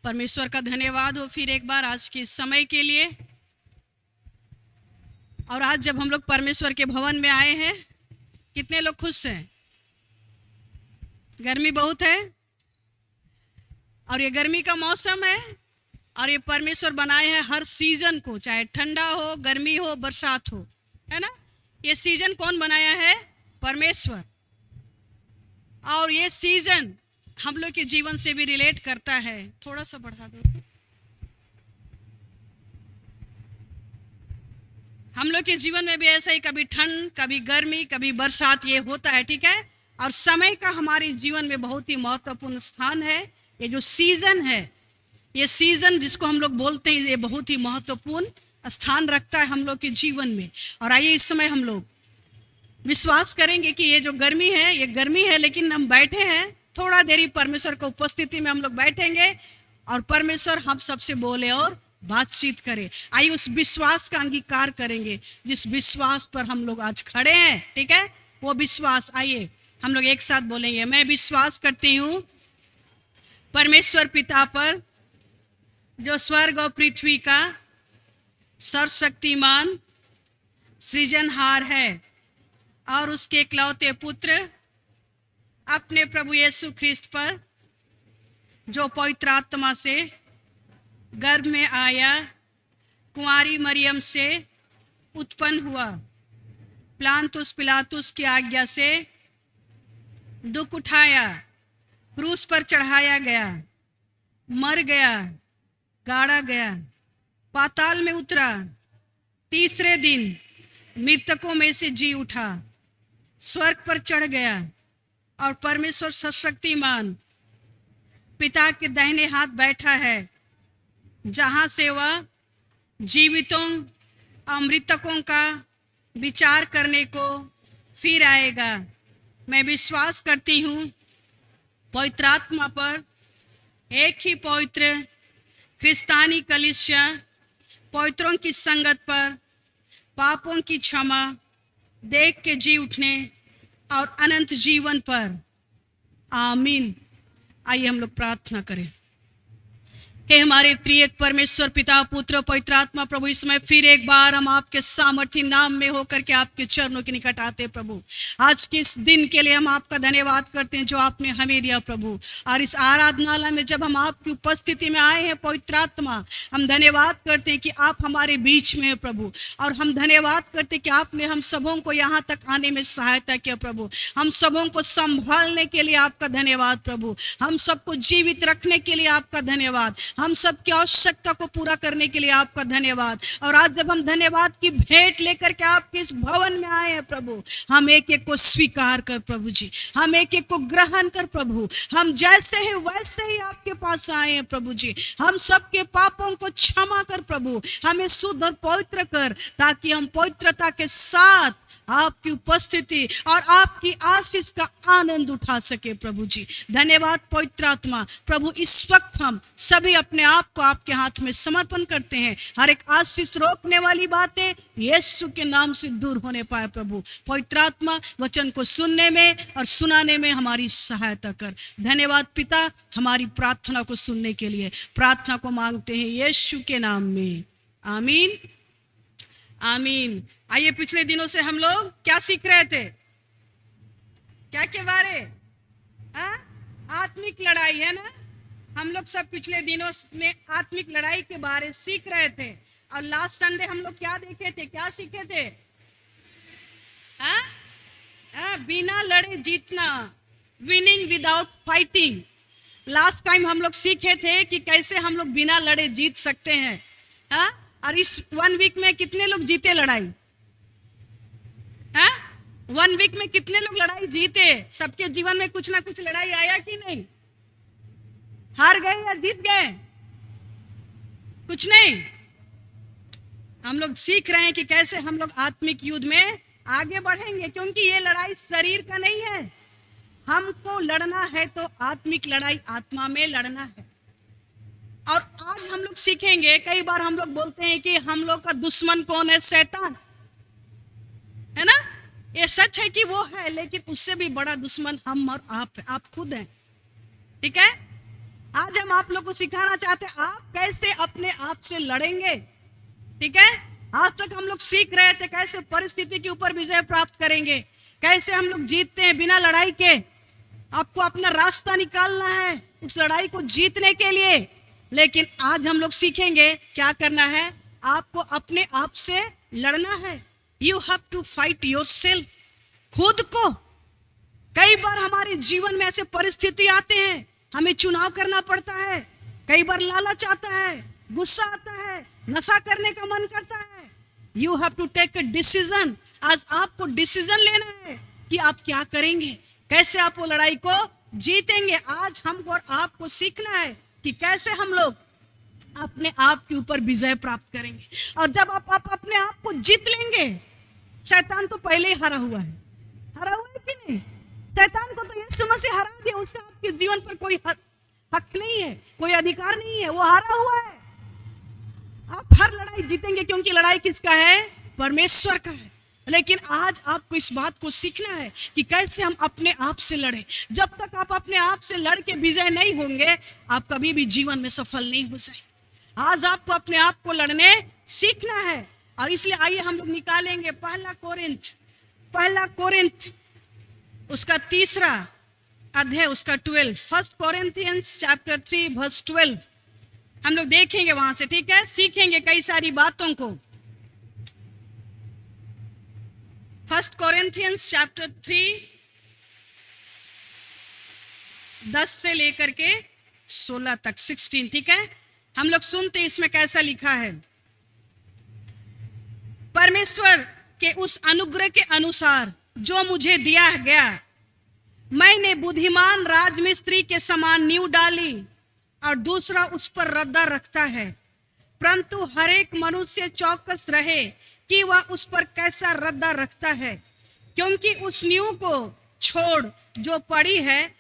परमेश्वर का धन्यवाद हो फिर एक बार आज के इस समय के लिए। और आज जब हम लोग परमेश्वर के भवन में आए हैं, कितने लोग खुश हैं? गर्मी बहुत है और ये गर्मी का मौसम है और ये परमेश्वर बनाए हैं हर सीजन को, चाहे ठंडा हो, गर्मी हो, बरसात हो, है ना। ये सीजन कौन बनाया है? परमेश्वर। और ये सीजन हम लोग के जीवन से भी रिलेट करता है। थोड़ा सा बढ़ा दो। हम लोग के जीवन में भी ऐसा ही, कभी ठंड, कभी गर्मी, कभी बरसात, ये होता है, ठीक है। और समय का हमारे जीवन में बहुत ही महत्वपूर्ण स्थान है। ये जो सीजन है, ये सीजन जिसको हम लोग बोलते हैं, ये बहुत ही महत्वपूर्ण स्थान रखता है हम लोग के जीवन में। और आइए इस समय हम लोग विश्वास करेंगे कि ये जो गर्मी है, ये गर्मी है, लेकिन हम बैठे हैं, थोड़ा देरी परमेश्वर की उपस्थिति में हम लोग बैठेंगे और परमेश्वर हम सबसे बोले और बातचीत करें। आइए उस विश्वास का अंगीकार करेंगे जिस विश्वास पर हम लोग आज खड़े हैं, ठीक है। वो विश्वास, आइए हम लोग एक साथ बोलेंगे। मैं विश्वास करती हूँ परमेश्वर पिता पर, जो स्वर्ग और पृथ्वी का सर्वशक्तिमान सृजनहार है, और उसके इकलौते पुत्र अपने प्रभु यीशु ख्रिस्त पर, जो पवित्र आत्मा से गर्भ में आया, कुंवारी मरियम से उत्पन्न हुआ, प्लांतुस पिलातुस की आज्ञा से दुख उठाया, क्रूस पर चढ़ाया गया, मर गया, गाड़ा गया, पाताल में उतरा, तीसरे दिन मृतकों में से जी उठा, स्वर्ग पर चढ़ गया और परमेश्वर सर्वशक्तिमान पिता के दाहिने हाथ बैठा है, जहां से वह जीवितों और मृतकों का विचार करने को फिर आएगा। मैं विश्वास करती हूँ पवित्र आत्मा पर, एक ही पवित्र क्रिस्तानी कलीसिया, पवित्रों की संगत पर, पापों की क्षमा, देख के जी उठने और अनंत जीवन पर। आमीन। आइए हम लोग प्रार्थना करें। हे हमारे त्रिएक परमेश्वर पिता, पुत्र, पवित्र आत्मा, प्रभु इस समय फिर एक बार हम आपके सामर्थी नाम में होकर के आपके चरणों के निकट आते प्रभु। आज के इस दिन के लिए हम आपका धन्यवाद करते हैं जो आपने हमें दिया प्रभु। और इस आराधनालय में जब हम आपकी उपस्थिति में आए हैं पवित्र आत्मा, हम धन्यवाद करते हैं कि आप हमारे बीच में हैं प्रभु। और हम धन्यवाद करते हैं कि आपने हम सबों को यहाँ तक आने में सहायता किया प्रभु। हम सबों को संभालने के लिए आपका धन्यवाद प्रभु। हम सबको जीवित रखने के लिए आपका धन्यवाद। हम सबकी आवश्यकता को पूरा करने के लिए आपका धन्यवाद। और आज जब हम धन्यवाद की भेंट लेकर के आपके इस भवन में आए हैं प्रभु, हम एक एक को स्वीकार कर प्रभु जी, हम एक एक को ग्रहण कर प्रभु। हम जैसे हैं वैसे ही आपके पास आए हैं प्रभु जी। हम सबके पापों को क्षमा कर प्रभु, हमें शुद्ध और पवित्र कर, ताकि हम पवित्रता के साथ आपकी उपस्थिति और आपकी आशीष का आनंद उठा सके प्रभु जी। धन्यवाद पवित्र आत्मा। प्रभु इस वक्त हम सभी अपने आप को आपके हाथ में समर्पण करते हैं। हर एक आशीष रोकने वाली बातें यीशु के नाम से दूर होने पाए प्रभु। पवित्र आत्मा वचन को सुनने में और सुनाने में हमारी सहायता कर। धन्यवाद पिता, हमारी प्रार्थना को सुनने के लिए। प्रार्थना को मांगते हैं यीशु के नाम में, आमीन आमीन। आइए पिछले दिनों से हम लोग क्या सीख रहे थे? क्या के बारे? आत्मिक लड़ाई, है ना। हम लोग सब पिछले दिनों में आत्मिक लड़ाई के बारे सीख रहे थे। और लास्ट संडे हम लोग क्या देखे थे, क्या सीखे थे? बिना लड़े जीतना, winning without fighting. Last time हम लोग सीखे थे कि कैसे हम लोग बिना लड़े जीत सकते हैं। और इस 1 वीक में कितने लोग जीते लड़ाई? 1 वीक में कितने लोग लड़ाई जीते? सबके जीवन में कुछ ना कुछ लड़ाई आया कि नहीं? हार गए या जीत गए? कुछ नहीं। हम लोग सीख रहे हैं कि कैसे हम लोग आत्मिक युद्ध में आगे बढ़ेंगे, क्योंकि ये लड़ाई शरीर का नहीं है। हमको लड़ना है तो आत्मिक लड़ाई आत्मा में लड़ना है। और आज हम लोग सीखेंगे, कई बार हम लोग बोलते हैं कि हम लोग का दुश्मन कौन है? शैतान, है ना। ये सच है कि वो है, लेकिन उससे भी बड़ा दुश्मन हम और आप खुद हैं, ठीक है। आज हम आप लोग को सिखाना चाहते हैं आप कैसे अपने आप से लड़ेंगे। ठीक है, आज तक हम लोग सीख रहे थे कैसे परिस्थिति के ऊपर विजय प्राप्त करेंगे, कैसे हम लोग जीतते हैं बिना लड़ाई के। आपको अपना रास्ता निकालना है उस लड़ाई को जीतने के लिए। लेकिन आज हम लोग सीखेंगे क्या करना है, आपको अपने आप से लड़ना है। You have to fight yourself, खुद को। कई बार हमारे जीवन में ऐसे परिस्थिति आते हैं, हमें चुनाव करना पड़ता है। कई बार लालच आता है, गुस्सा आता है, नशा करने का मन करता है। You have to take a decision. आज आपको डिसीजन लेना है कि आप क्या करेंगे, कैसे आप वो लड़ाई को जीतेंगे। आज हमको और आपको सीखना है कि कैसे हम लोग अपने आप के ऊपर विजय प्राप्त करेंगे। और जब आप अपने आप को जीत लेंगे, शैतान तो पहले ही हरा हुआ है कि नहीं? शैतान को तो यीशु मसीह हरा दिया, उसका आपके जीवन पर कोई हक नहीं है, कोई अधिकार नहीं है, वो हारा हुआ है। आप हर लड़ाई जीतेंगे क्योंकि लड़ाई किसका है? परमेश्वर का है। लेकिन आज आपको इस बात को सीखना है कि कैसे हम अपने आप से लड़ें। जब तक आप अपने आप से लड़ के विजय नहीं होंगे, आप कभी भी जीवन में सफल नहीं हो जाएंगे। आज आपको अपने आप को लड़ने सीखना है। और इसलिए आइए हम लोग निकालेंगे पहला कोरिन्थ उसका 3 अध्याय, उसका 12, 1 Corinthians chapter 3 verse 12। हम लोग देखेंगे वहां से, ठीक है, सीखेंगे कई सारी बातों को। 1 Corinthians chapter 3 10 से लेकर के 16 तक, 16, ठीक है। हम लोग सुनते इसमें कैसा लिखा है। परमेश्वर के उस अनुग्रह के अनुसार जो मुझे दिया गया, मैंने बुद्धिमान राजमिस्त्री के समान नींव डाली और दूसरा उस पर रद्दा रखता है। परंतु हर एक मनुष्य चौकस रहे कि वह उस पर कैसा रद्दा रखता है, क्योंकि उस नींव को छोड़ जो पड़ी है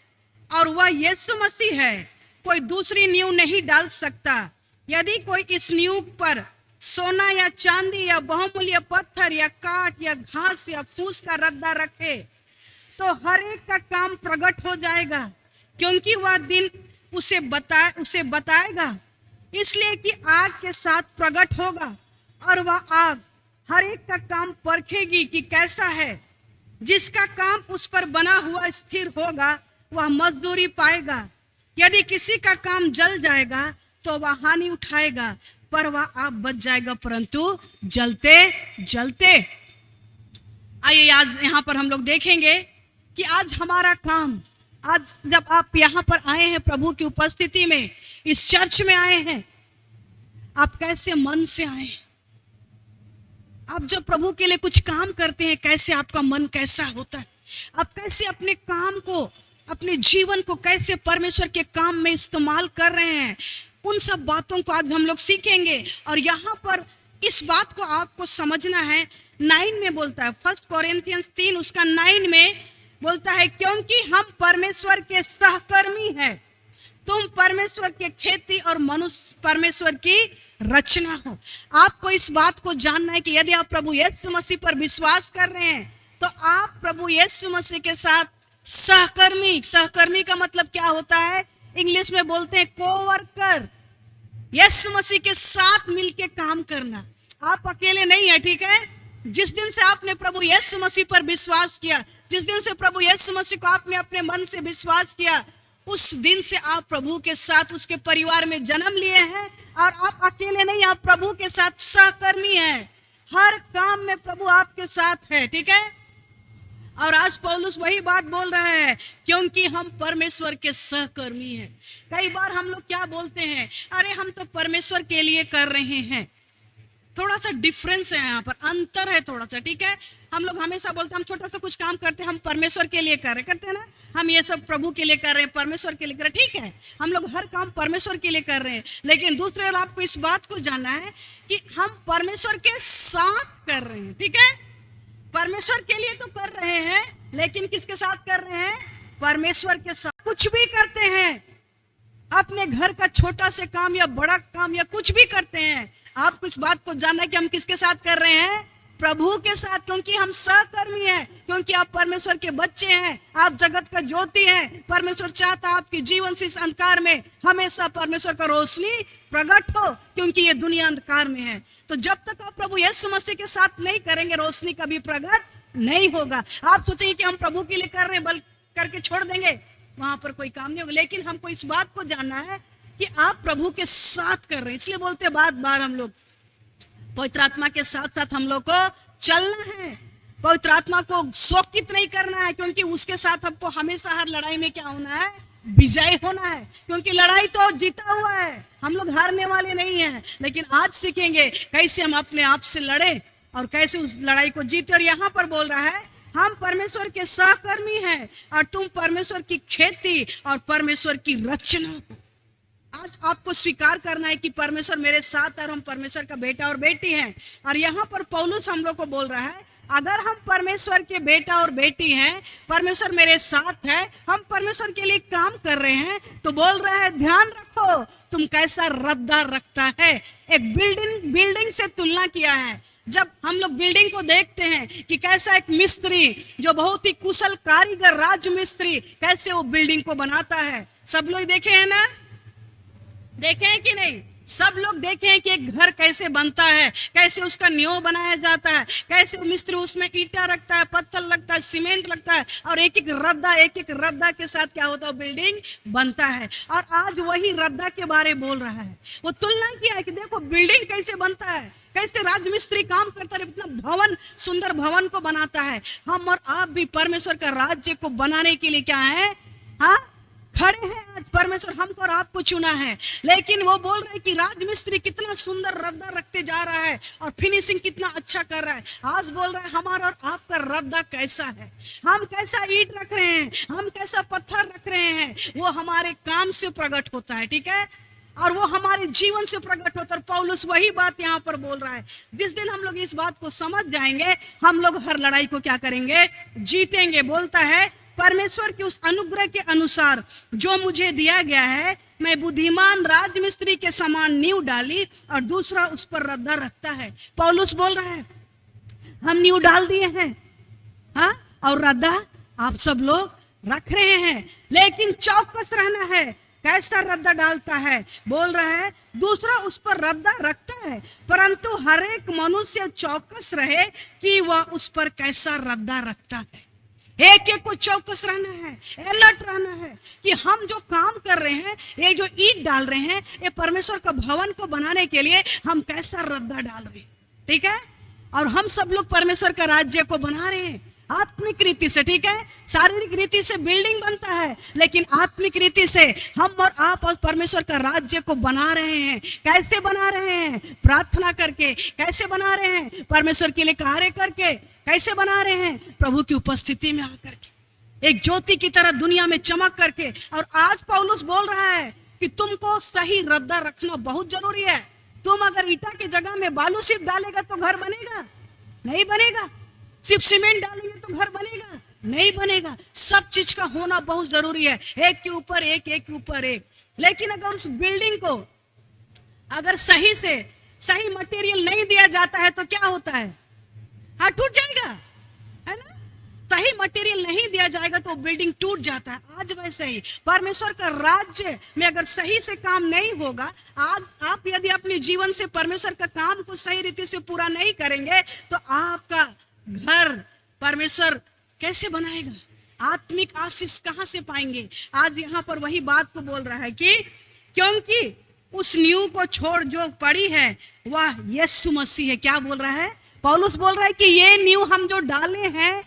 और वह यीशु मसीह है, कोई दूसरी नींव नहीं डाल सकता। यदि कोई इस नींव पर सोना या चांदी या बहुमूल्य पत्थर या काठ या घास या फूस का रद्दा रखे, तो हर एक का काम प्रकट हो जाएगा, क्योंकि वह दिन उसे बताएगा। इसलिए कि आग के साथ प्रकट होगा और वह आग हर एक का काम परखेगी कि कैसा है। जिसका काम उस पर बना हुआ स्थिर होगा वह मजदूरी पाएगा। यदि किसी का काम जल जाएगा तो वह हानि उठाएगा, पर वह आप बच जाएगा, परंतु जलते जलते। आइए आज यहाँ पर हम लोग देखेंगे कि आज हमारा काम, आज जब आप यहाँ पर आए हैं प्रभु की उपस्थिति में, इस चर्च में आए हैं, आप कैसे मन से आए हैं। आप जब प्रभु के लिए कुछ काम करते हैं, कैसे आपका मन कैसा होता है, आप कैसे अपने काम को, अपने जीवन को कैसे परमेश्वर के काम में इस्तेमाल कर रहे हैं, उन सब बातों को आज हम लोग सीखेंगे। और यहाँ पर इस बात को आपको समझना है। 9 में बोलता है, 1 Corinthians 3 उसका 9 में बोलता है, क्योंकि हम परमेश्वर के सहकर्मी हैं, तुम परमेश्वर के खेती और मनुष्य परमेश्वर की रचना हो। आपको इस बात को जानना है कि यदि आप प्रभु यीशु मसीह पर विश्वास कर रहे हैं तो आप प्रभु यीशु मसीह के साथ सहकर्मी का मतलब क्या होता है? इंग्लिश में बोलते हैं कोवर्कर। यीशु मसीह के साथ मिलके काम करना। आप अकेले नहीं है, ठीक है। जिस दिन से आपने प्रभु यीशु मसीह पर विश्वास किया, जिस दिन से प्रभु यीशु मसीह को आपने अपने मन से विश्वास किया, उस दिन से आप प्रभु के साथ उसके परिवार में जन्म लिए हैं। और आप अकेले नहीं, आप प्रभु के साथ सहकर्मी हैं। हर काम में प्रभु आपके साथ है, ठीक है। और आज पौलुस वही बात बोल रहा है, क्योंकि हम परमेश्वर के सहकर्मी हैं। कई बार हम लोग क्या बोलते हैं, अरे हम तो परमेश्वर के लिए कर रहे हैं। थोड़ा सा डिफरेंस है, यहाँ पर अंतर है थोड़ा सा, ठीक है। हम लोग हमेशा बोलते हैं हम छोटा सा कुछ काम करते हैं, हम परमेश्वर के लिए करते हैं ना, हम ये सब प्रभु के लिए कर रहे हैं, परमेश्वर के लिए कर रहे हैं, ठीक है। हम लोग हर काम परमेश्वर के लिए कर रहे हैं। लेकिन दूसरे ओर आपको इस बात को जानना है कि हम परमेश्वर के साथ कर रहे हैं, ठीक है। परमेश्वर के लिए तो कर रहे हैं, लेकिन किसके साथ कर रहे हैं? परमेश्वर के साथ। कुछ भी करते हैं, अपने घर का छोटा से काम या बड़ा काम या कुछ भी करते हैं, आपको इस बात को जानना है कि हम किसके साथ कर रहे हैं? प्रभु के साथ, क्योंकि हम सहकर्मी हैं, क्योंकि आप परमेश्वर के बच्चे हैं, आप जगत का ज्योति हैं। परमेश्वर चाहता है आपके जीवन से इस अंधकार में हमेशा परमेश्वर का रोशनी प्रकट हो, क्योंकि ये दुनिया अंधकार में है। तो जब तक आप प्रभु यीशु मसीह के साथ नहीं करेंगे, रोशनी कभी प्रकट नहीं होगा। आप सोचेंगे कि हम प्रभु के लिए कर रहे हैं, बल करके छोड़ देंगे, वहां पर कोई काम नहीं होगा। लेकिन हमको इस बात को जानना है कि आप प्रभु के साथ कर रहे हैं। इसलिए बोलते बार बार हम लोग पवित्र आत्मा के साथ साथ हम लोग को चलना है, पवित्र आत्मा को शोकित नहीं करना है, क्योंकि उसके साथ हमको हमेशा हर लड़ाई में क्या होना है, विजय होना है। क्योंकि लड़ाई तो जीता हुआ है, हम लोग हारने वाले नहीं हैं। लेकिन आज सीखेंगे कैसे हम अपने आप से लड़े और कैसे उस लड़ाई को जीते। और यहाँ पर बोल रहा है हम परमेश्वर के सहकर्मी हैं और तुम परमेश्वर की खेती और परमेश्वर की रचना हो। आज आपको स्वीकार करना है कि परमेश्वर मेरे साथ और हम परमेश्वर का बेटा और बेटी हैं। और यहाँ पर पौलुस हम लोग को बोल रहा है अगर हम परमेश्वर के बेटा और बेटी हैं, परमेश्वर मेरे साथ है, हम परमेश्वर के लिए काम कर रहे हैं, तो बोल रहा है ध्यान रखो तुम कैसा रद्दा रखता है। एक बिल्डिंग से तुलना किया है। जब हम लोग बिल्डिंग को देखते हैं कि कैसा एक मिस्त्री जो बहुत ही कुशल कारीगर राजमिस्त्री कैसे वो बिल्डिंग को बनाता है। सब लोग देखे हैं ना, देखे हैं कि नहीं? सब लोग देखे हैं कि एक घर कैसे बनता है, कैसे उसका नींव बनाया जाता है, कैसे मिस्त्री उसमें ईंटा रखता है, पत्थर लगता है, सीमेंट लगता है और एक एक रद्दा के साथ क्या होता है, बिल्डिंग बनता है। और आज वही रद्दा के बारे बोल रहा है। वो तुलना किया है कि देखो बिल्डिंग कैसे बनता है, कैसे राजमिस्त्री काम करता है, इतना भवन, सुंदर भवन को बनाता है। हम और आप भी परमेश्वर का राज्य को बनाने के लिए क्या है, हाँ खड़े हैं। आज परमेश्वर हमको और आपको चुना है। लेकिन वो बोल रहे हैं कि राजमिस्त्री कितना सुंदर रद्दा रखते जा रहा है और फिनिशिंग कितना अच्छा कर रहा है। आज बोल रहा है हमारा और आपका रद्दा कैसा है, हम कैसा ईंट रख रहे हैं, हम कैसा पत्थर रख रहे हैं, वो हमारे काम से प्रकट होता है। ठीक है, और वो हमारे जीवन से प्रकट होता है। पौलुस वही बात यहाँ पर बोल रहा है। जिस दिन हम लोग इस बात को समझ जाएंगे, हम लोग हर लड़ाई को क्या करेंगे, जीतेंगे। बोलता है परमेश्वर के उस अनुग्रह के अनुसार जो मुझे दिया गया है, मैं बुद्धिमान राजमिस्त्री के समान नींव डाली और दूसरा उस पर रद्दा रखता है। पौलुस बोल रहा है हम नींव डाल दिए हैं, हाँ, और रद्दा आप सब लोग रख रहे हैं, लेकिन चौकस रहना है। कैसा रद्दा डालता है, बोल रहा है दूसरा उस पर रद्दा रखता है, परंतु हर एक मनुष्य चौकस रहे कि वह उस पर कैसा रद्दा रखता है। एक एक को चौकस रहना है, अलर्ट रहना है कि हम जो काम कर रहे हैं, ये जो ईंट डाल रहे हैं, ये परमेश्वर का भवन को बनाने के लिए हम कैसा रद्दा डाल रहे हैं। ठीक है, और हम सब लोग परमेश्वर का राज्य को बना रहे हैं आत्मिक रीति से। ठीक है, शारीरिक रीति से बिल्डिंग बनता है, लेकिन आत्मिक रीति से हम और आप और परमेश्वर का राज्य को बना रहे हैं। कैसे बना रहे हैं, प्रार्थना करके। कैसे बना रहे हैं, परमेश्वर के लिए कार्य करके। कैसे बना रहे हैं, प्रभु की उपस्थिति में आकर के, एक ज्योति की तरह दुनिया में चमक करके। और आज पौलुस बोल रहा है कि तुमको सही रद्दा रखना बहुत जरूरी है। तुम अगर ईंटा की जगह में बालू सिर्फ डालेगा तो घर बनेगा? नहीं बनेगा। सिर्फ सीमेंट डालेंगे तो घर बनेगा? नहीं बनेगा। सब चीज का होना बहुत जरूरी है, एक के ऊपर एक, एक के ऊपर एक। लेकिन अगर उस बिल्डिंग को अगर सही से सही मटेरियल नहीं दिया जाता है तो क्या होता है, हाँ टूट जाएगा, है ना। सही मटेरियल नहीं दिया जाएगा तो बिल्डिंग टूट जाता है। आज वैसे ही परमेश्वर का राज्य में अगर सही से काम नहीं होगा, आप यदि अपने जीवन से परमेश्वर का काम को सही रीति से पूरा नहीं करेंगे, तो आपका घर परमेश्वर कैसे बनाएगा, आत्मिक आशीष कहां से पाएंगे। आज यहाँ पर वही बात को बोल रहा है कि क्योंकि उस नींव को छोड़ जो पड़ी है वह यीशु मसीह है। क्या बोल रहा है, पौलुस बोल रहा है कि ये नींव हम जो डाले हैं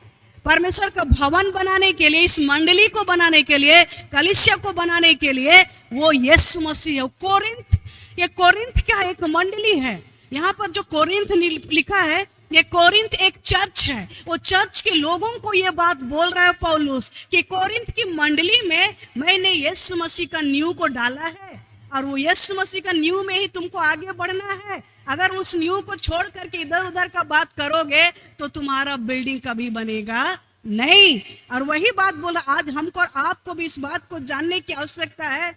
परमेश्वर का भवन बनाने के लिए, इस मंडली को बनाने के लिए, कलीसिया को बनाने के लिए, वो यीशु मसीह है। कोरिन्थ, ये कोरिन्थ क्या है, एक मंडली है। यहाँ पर जो कोरिन्थ लिखा है, ये कोरिन्थ एक चर्च है। वो चर्च के लोगों को ये बात बोल रहा है पौलुस कि कोरिन्थ की मंडली में मैंने यीशु मसीह का नींव को डाला है और वो यीशु मसीह का नींव में ही तुमको आगे बढ़ना है। अगर उस नींव को छोड़ करके इधर उधर का बात करोगे तो तुम्हारा बिल्डिंग कभी बनेगा नहीं। और वही बात बोला, आज हमको और आपको भी इस बात को जानने की आवश्यकता है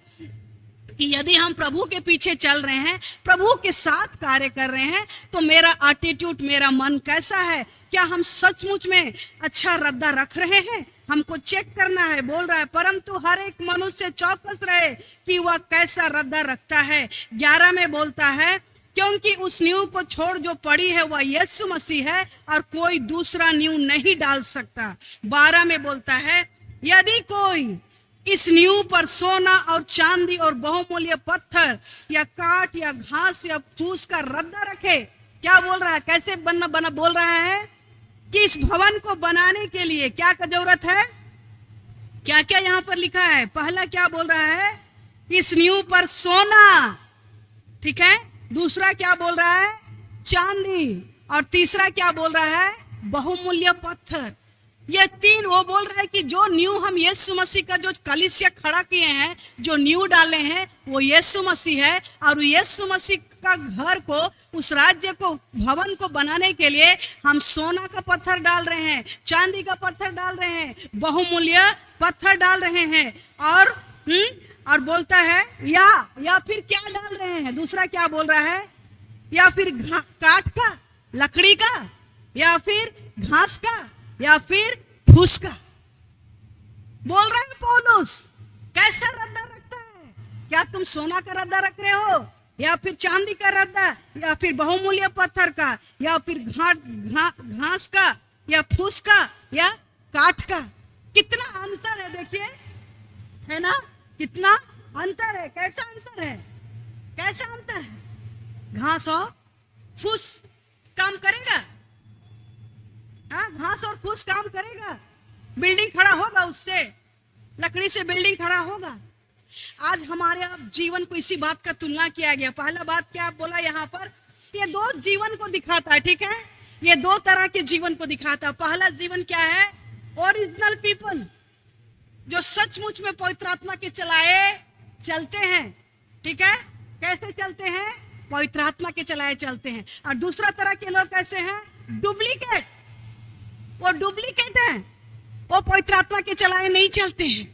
कि यदि हम प्रभु के पीछे चल रहे हैं, प्रभु के साथ कार्य कर रहे हैं, तो मेरा एटीट्यूड, मेरा मन कैसा है? क्या हम सचमुच में अच्छा रद्दा रख रहे हैं? हमको चेक करना है। बोल रहा है परंतु हर एक मनुष्य चौकस रहे कि वह कैसा रद्दा रखता है। 11 में बोलता है क्योंकि उस नींव को छोड़ जो पड़ी है वह यीशु मसीह है और कोई दूसरा नींव नहीं डाल सकता। 12 में बोलता है यदि कोई इस नींव पर सोना और चांदी और बहुमूल्य पत्थर या काठ या घास या फूस का रद्दा रखे। क्या बोल रहा है? कैसे बना बोल रहा है कि इस भवन को बनाने के लिए क्या का जरूरत है? क्या क्या यहाँ पर लिखा है? पहला क्या बोल रहा है? इस नींव पर सोना, ठीक है। दूसरा क्या बोल रहा है? चांदी। और तीसरा क्या बोल रहा है? बहुमूल्य पत्थर। ये तीन वो बोल रहा है कि जो न्यू हम यीशु मसीह का जो कलीसिया खड़ा किए हैं, जो न्यू डाले हैं, वो यीशु मसीह है। और यीशु मसीह का घर को, उस राज्य को, भवन को बनाने के लिए हम सोना का पत्थर डाल रहे हैं, चांदी का पत्थर डाल रहे हैं, बहुमूल्य पत्थर डाल रहे हैं। और बोलता है या फिर क्या डाल रहे हैं? दूसरा क्या बोल रहा है? या फिर काठ का, लकड़ी का, या फिर घास का, या फिर फूस का। बोल रहे हैं पौलुस कैसा रद्दा रखता है? क्या तुम सोना का रद्दा रख रहे हो, या फिर चांदी का रद्दा, या फिर बहुमूल्य पत्थर का, या फिर घास का, या फूस का, या काठ का? कितना अंतर है, देखिए, है ना? कितना अंतर है। कैसा अंतर है? कैसा अंतर है? घास और फूस काम करेगा? हाँ, घास और फूस काम करेगा? बिल्डिंग खड़ा होगा उससे, लकड़ी से बिल्डिंग खड़ा होगा। आज हमारे आप जीवन को इसी बात का तुलना किया गया। पहला बात क्या बोला यहाँ पर? ये दो जीवन को दिखाता है, ठीक है। ये दो तरह के जीवन को दिखाता है। पहला जीवन क्या है? ओरिजिनल पीपल, जो सचमुच में पवित्र आत्मा के चलाए चलते हैं, ठीक है। कैसे चलते हैं? पवित्र आत्मा के चलाए चलते हैं। और दूसरा तरह के लोग कैसे हैं? डुप्लीकेट। वो डुप्लीकेट है, वो पवित्र आत्मा के चलाए नहीं चलते हैं।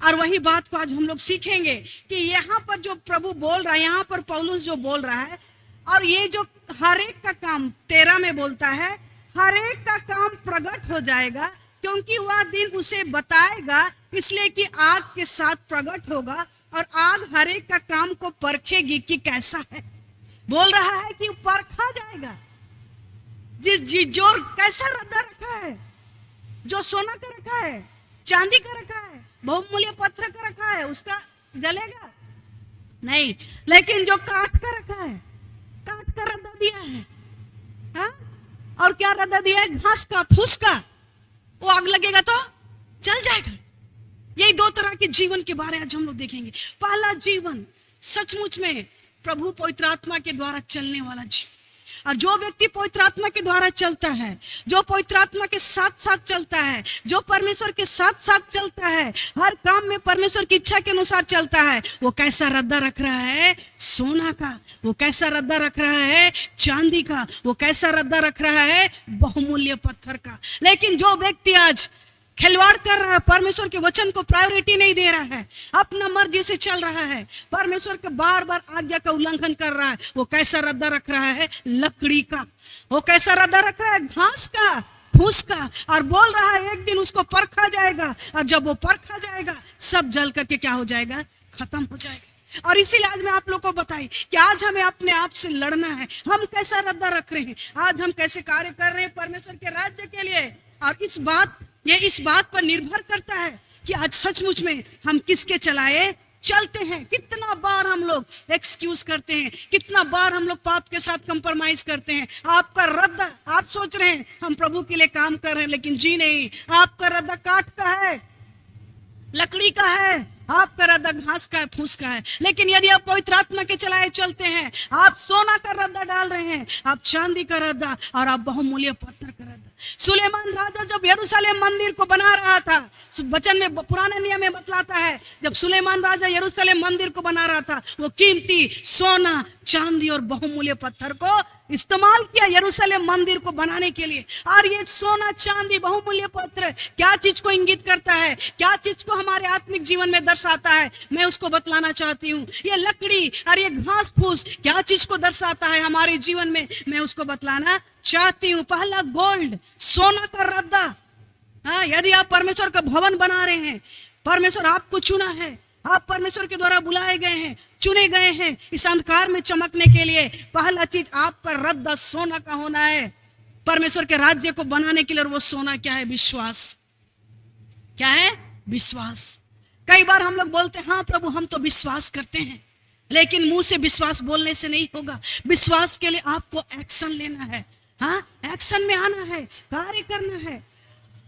और वही बात को आज हम लोग सीखेंगे कि यहाँ पर जो प्रभु बोल रहा है, यहाँ पर पौलुस जो बोल रहा है, और ये जो हर एक का काम 13 में बोलता है, हर एक का काम प्रकट हो जाएगा क्योंकि वह दिन उसे बताएगा, इसलिए कि आग के साथ प्रकट होगा और आग हर एक का काम को परखेगी कि कैसा है। बोल रहा है कि परखा जाएगा। जो कैसा रद्दा रखा है, जो सोना का रखा है, चांदी का रखा है, बहुमूल्य पत्थर का रखा है, उसका जलेगा नहीं। लेकिन जो काठ का रखा है, काठ का रद्दा दिया है, हाँ? और क्या रद्दा दिया है? घास का, फूस का, वो आग लगेगा तो जल जाएगा। यही दो तरह के जीवन के बारे में आज हम लोग देखेंगे। पहला जीवन सचमुच में प्रभु पवित्र आत्मा के द्वारा चलने वाला जीवन। और जो व्यक्ति पवित्र आत्मा के द्वारा चलता है, जो पवित्र आत्मा के साथ साथ चलता है, जो परमेश्वर के साथ साथ चलता है, हर काम में परमेश्वर की इच्छा के अनुसार चलता है, वो कैसा रद्दा रख रहा है? सोना का। वो कैसा रद्दा रख रहा है? चांदी का। वो कैसा रद्दा रख रहा है? बहुमूल्य पत्थर का। लेकिन जो व्यक्ति आज खिलवाड़ कर रहा है, परमेश्वर के वचन को प्रायोरिटी नहीं दे रहा है, अपना मर्जी से चल रहा है, परमेश्वर के बार बार आज्ञा का उल्लंघन कर रहा है, वो कैसा रद्दा रख रहा है? लकड़ी का। वो कैसा रद्दा रख रहा है? घास का, फूस का। और बोल रहा है एक दिन उसको परखा जाएगा, और जब वो परखा जाएगा सब जल करके क्या हो जाएगा? खत्म हो जाएगा। और इसीलिए आज मैं आप लोग को बताई कि आज हमें अपने आप से लड़ना है। हम कैसा रद्दा रख रहे हैं, आज हम कैसे कार्य कर रहे हैं परमेश्वर के राज्य के लिए। और इस बात पर निर्भर करता है कि आज सचमुच में हम किसके चलाए चलते हैं। कितना बार हम लोग एक्सक्यूज करते हैं, कितना बार हम लोग पाप के साथ कंप्रोमाइज करते हैं। आपका रद्दा, आप सोच रहे हैं हम प्रभु के लिए काम कर रहे हैं, लेकिन जी नहीं, आपका रद्दा काठ का है, लकड़ी का है, आपका रद्दा घास का है, फूस का है। लेकिन यदि आप पवित्र आत्मा के चलाए चलते हैं, आप सोना का रद्दा डाल रहे हैं, आप चांदी का रद्दा, और आप बहुमूल्य पत्थर का रद्दा। सुलेमान राजा जब यरूशलेम मंदिर को बना रहा था, वचन में पुराने नियम में बतलाता है, जब सुलेमान राजा यरूशलेम मंदिर को बना रहा था, वो कीमती सोना, चांदी और बहुमूल्य पत्थर को इस्तेमाल किया यरूशलेम मंदिर को बनाने के लिए। और ये सोना चांदी बहुमूल्य पत्थर क्या चीज को इंगित करता है, क्या चीज को हमारे आत्मिक जीवन में दर्शाता है, मैं उसको बतलाना चाहती हूँ। ये लकड़ी और ये घास फूस क्या चीज को दर्शाता है हमारे जीवन में, मैं उसको बतलाना चाहती हूँ। पहला गोल्ड, सोना का रद्दा। हाँ, यदि आप परमेश्वर का भवन बना रहे हैं, परमेश्वर आपको चुना है, आप परमेश्वर के द्वारा बुलाए गए हैं, चुने गए हैं इस अंधकार में चमकने के लिए। पहला चीज आपका रद्दा सोना का होना है परमेश्वर के राज्य को बनाने के लिए। और वो सोना क्या है? विश्वास। क्या है? विश्वास। कई बार हम लोग बोलते हैं हाँ प्रभु हम तो विश्वास करते हैं, लेकिन मुंह से विश्वास बोलने से नहीं होगा। विश्वास के लिए आपको एक्शन लेना है। हाँ, एक्शन में आना है, कार्य करना है।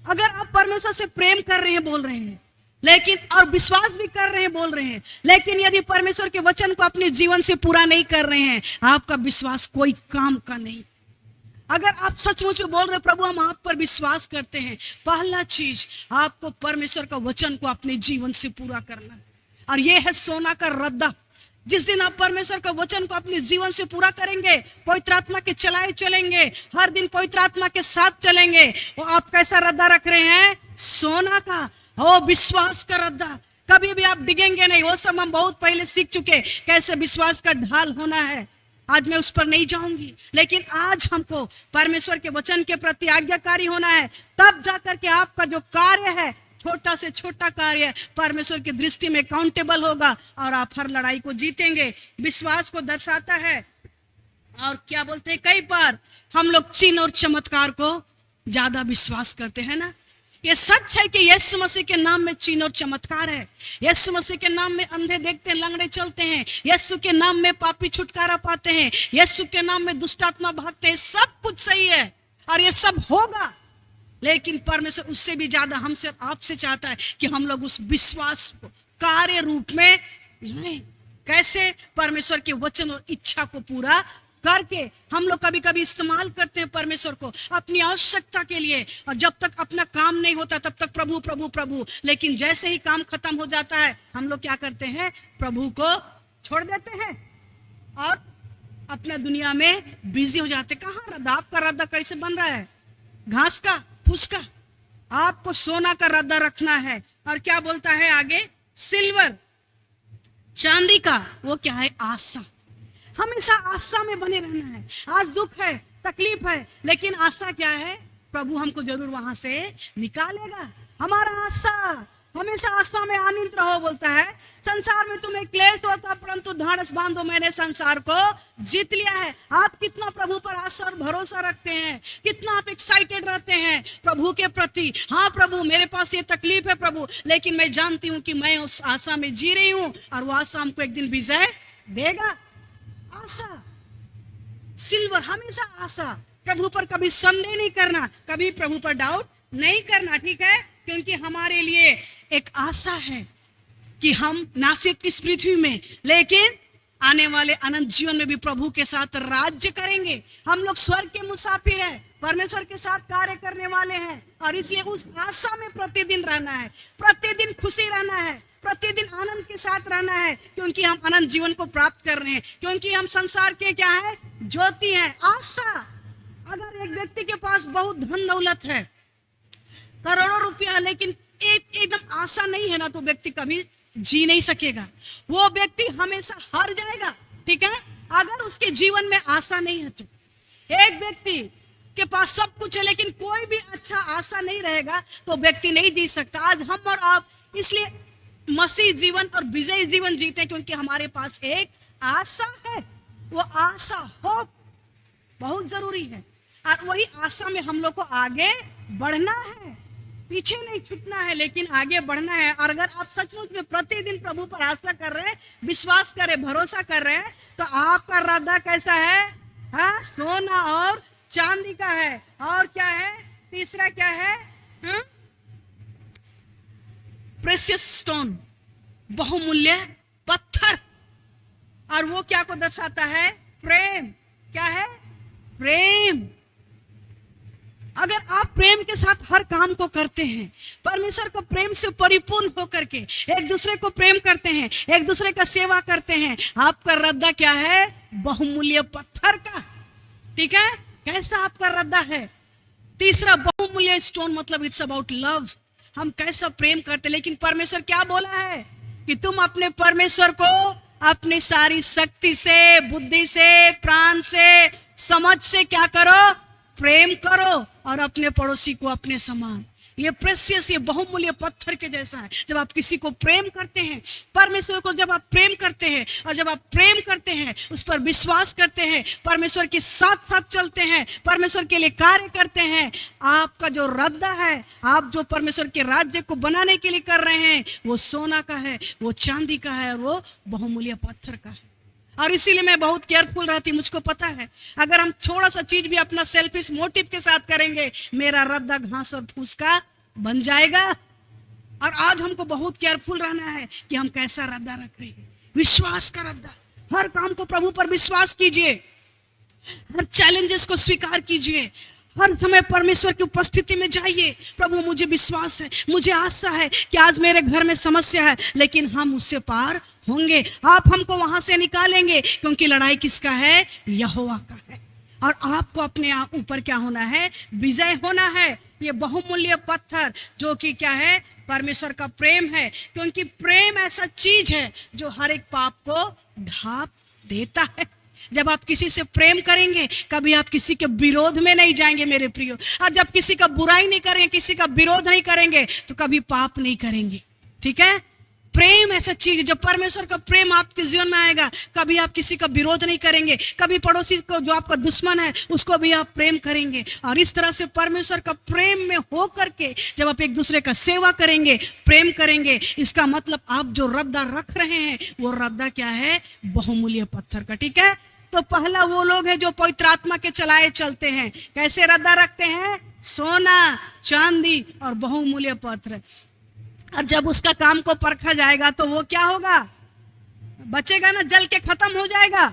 अगर आप परमेश्वर से प्रेम कर रहे हैं, बोल रहे हैं, लेकिन और विश्वास भी कर रहे हैं, बोल रहे हैं, लेकिन यदि परमेश्वर के वचन को अपने जीवन से पूरा नहीं कर रहे हैं, आपका विश्वास कोई काम का नहीं। अगर आप सचमुच में बोल रहे हैं प्रभु हम आप पर विश्वास करते हैं, पहला चीज आपको परमेश्वर का वचन को अपने जीवन से पूरा करना है। और यह है सोना का रद्दा। जिस दिन आप परमेश्वर का वचन को अपने जीवन से पूरा करेंगे, पवित्र आत्मा के चलाए चलेंगे, हर दिन पवित्र आत्मा के साथ चलेंगे, वो आप कैसा रद्दा रख रहे हैं? सोना का, ओ विश्वास का रद्दा। कभी भी आप डिगेंगे नहीं। वो सब हम बहुत पहले सीख चुके कैसे विश्वास का ढाल होना है। आज मैं उस पर नहीं जाऊंगी, लेकिन आज हमको परमेश्वर के वचन के प्रति आज्ञाकारी होना है। तब जाकर के आपका जो कार्य है, छोटा से छोटा कार्य, परमेश्वर की दृष्टि में काउंटेबल होगा और आप हर लड़ाई को जीतेंगे। विश्वास को दर्शाता है। और क्या बोलते हैं, कई बार हम लोग चिन्ह और चमत्कार को ज्यादा विश्वास करते हैं ना। ये सच है कि यीशु मसीह के नाम में चिन्ह और चमत्कार है। यीशु मसीह के नाम में अंधे देखते हैं, लंगड़े चलते हैं। यीशु के नाम में पापी छुटकारा पाते हैं। यीशु के नाम में दुष्ट आत्मा भागते हैं। सब कुछ सही है और ये सब होगा, लेकिन परमेश्वर उससे भी ज्यादा हमसे आपसे चाहता है कि हम लोग उस विश्वास को कार्य रूप में लाएं। कैसे? परमेश्वर के वचन और इच्छा को पूरा करके। हम लोग कभी कभी इस्तेमाल करते हैं परमेश्वर को अपनी आवश्यकता के लिए, और जब तक अपना काम नहीं होता तब तक प्रभु प्रभु प्रभु, लेकिन जैसे ही काम खत्म हो जाता है हम लोग क्या करते हैं? प्रभु को छोड़ देते हैं और अपना दुनिया में बिजी हो जाते। कहाँ रद्दा? आपका रद्दा कैसे बन रहा है? घास का, फूस का। आपको सोना का रद्दा रखना है। और क्या बोलता है आगे? सिल्वर, चांदी का। वो क्या है? आशा। हमेशा आशा में बने रहना है। आज दुख है, तकलीफ है, लेकिन आशा क्या है? प्रभु हमको जरूर वहां से निकालेगा। हमारा आशा हमेशा आशा में आनंदित रहो। बोलता है संसार में तुम्हें क्लेश होता, परंतु ढाढ़स बांधो, मैंने संसार को जीत लिया है। आप कितना प्रभु पर आशा और भरोसा रखते हैं, कितना आप एक्साइटेड रहते हैं प्रभु के प्रति। हाँ प्रभु मेरे पास ये तकलीफ है प्रभु, लेकिन मैं जानती हूँ कि मैं उस आशा में जी रही हूँ और वो आशा हमको एक दिन विजय देगा। आशा, सिल्वर, हमेशा आशा। प्रभु पर कभी संदेह नहीं करना, कभी प्रभु पर डाउट नहीं करना, ठीक है? क्योंकि हमारे लिए एक आशा है कि हम ना सिर्फ इस पृथ्वी में, लेकिन आने वाले अनंत जीवन में भी प्रभु के साथ राज्य करेंगे। हम लोग स्वर्ग के मुसाफिर हैं, परमेश्वर के साथ कार्य करने वाले हैं, और इसलिए उस आशा में प्रतिदिन रहना है, प्रतिदिन खुशी रहना है, प्रतिदिन आनंद के साथ रहना है, क्योंकि हम अनंत जीवन को प्राप्त कर रहे हैं, क्योंकि हम संसार के क्या है? ज्योति हैं। आशा। अगर एक व्यक्ति के पास बहुत धन दौलत है, करोड़ों रुपया, लेकिन एकदम आशा नहीं है ना, तो व्यक्ति कभी जी नहीं सकेगा। वो व्यक्ति हमेशा हार जाएगा, ठीक है? अगर उसके जीवन में आशा नहीं है तो। एक व्यक्ति के पास सब कुछ है लेकिन कोई भी अच्छा आशा नहीं रहेगा तो व्यक्ति नहीं जी सकता। आज हम और आप इसलिए मसीह जीवन और विजयी जीवन जीते क्योंकि हमारे पास एक आशा है। वो आशा, होप बहुत जरूरी है, और वही आशा में हम लोग को आगे बढ़ना है, पीछे नहीं छूटना है, लेकिन आगे बढ़ना है। और अगर आप सचमुच में प्रतिदिन प्रभु पर आशा कर रहे हैं, विश्वास कर रहे, भरोसा कर रहे हैं, तो आपका रद्दा कैसा है? हाँ, सोना और चांदी का है। और क्या है? तीसरा क्या है? प्रेशियस स्टोन, बहुमूल्य पत्थर। और वो क्या को दर्शाता है? प्रेम। क्या है? प्रेम। अगर आप प्रेम के साथ हर काम को करते हैं, परमेश्वर को प्रेम से परिपूर्ण होकर के एक दूसरे को प्रेम करते हैं, एक दूसरे का सेवा करते हैं, आपका रद्दा क्या है? बहुमूल्य पत्थर का। ठीक है, कैसा आपका रद्दा है? तीसरा, बहुमूल्य स्टोन, मतलब इट्स अबाउट लव। हम कैसा प्रेम करते। लेकिन परमेश्वर क्या बोला है कि तुम अपने परमेश्वर को अपनी सारी शक्ति से, बुद्धि से, प्राण से, समझ से क्या करो? प्रेम करो, और अपने पड़ोसी को अपने समान। ये प्रेशियस, ये बहुमूल्य पत्थर के जैसा है। जब आप किसी को प्रेम करते हैं, परमेश्वर को जब आप प्रेम करते हैं, और जब आप प्रेम करते हैं, उस पर विश्वास करते हैं, परमेश्वर के साथ साथ चलते हैं, परमेश्वर के लिए कार्य करते हैं, आपका जो रद्दा है, आप जो परमेश्वर के राज्य को बनाने के लिए कर रहे हैं, वो सोना का है, वो चांदी का है, और वो बहुमूल्य पत्थर का है। और इसीलिए मैं बहुत केयरफुल रहती। मुझको पता है, अगर हम थोड़ा सा चीज भी अपना सेल्फिश मोटिव के साथ करेंगे, मेरा रद्दा घास और फूस का बन जाएगा। और आज हमको बहुत केयरफुल रहना है कि हम कैसा रद्दा रख रहे हैं। विश्वास का रद्दा। हर काम को प्रभु पर विश्वास कीजिए, हर चैलेंजेस को स्वीकार कीजिए, हर समय परमेश्वर की उपस्थिति में जाइए। प्रभु, मुझे विश्वास है, मुझे आशा है कि आज मेरे घर में समस्या है, लेकिन हम उससे पार होंगे। आप हमको वहां से निकालेंगे, क्योंकि लड़ाई किसका है? यहोवा का है। और आपको अपने आप ऊपर क्या होना है? विजय होना है। ये बहुमूल्य पत्थर जो कि क्या है? परमेश्वर का प्रेम है। क्योंकि प्रेम ऐसा चीज है जो हर एक पाप को ढांप देता है। जब आप किसी से प्रेम करेंगे, कभी आप किसी के विरोध में नहीं जाएंगे मेरे प्रियो। और जब किसी का बुराई नहीं करेंगे, किसी का विरोध नहीं करेंगे, तो कभी पाप नहीं करेंगे। ठीक है, प्रेम ऐसा चीज है, जब परमेश्वर का प्रेम आपके जीवन में आएगा, कभी आप किसी का विरोध नहीं करेंगे, कभी पड़ोसी को जो आपका दुश्मन है उसको भी आप प्रेम करेंगे। और इस तरह से परमेश्वर का प्रेम में हो करके जब आप एक दूसरे का सेवा करेंगे, प्रेम करेंगे, इसका मतलब आप जो रद्दा रख रहे हैं, वो रद्दा क्या है? बहुमूल्य पत्थर का। ठीक है, तो पहला वो लोग हैं जो पवित्र आत्मा के चलाए चलते हैं। कैसे रद्दा रखते हैं? सोना, चांदी और बहुमूल्य पत्थर। और जब उसका काम को परखा जाएगा तो वो क्या होगा? बचेगा ना, जल के खत्म हो जाएगा,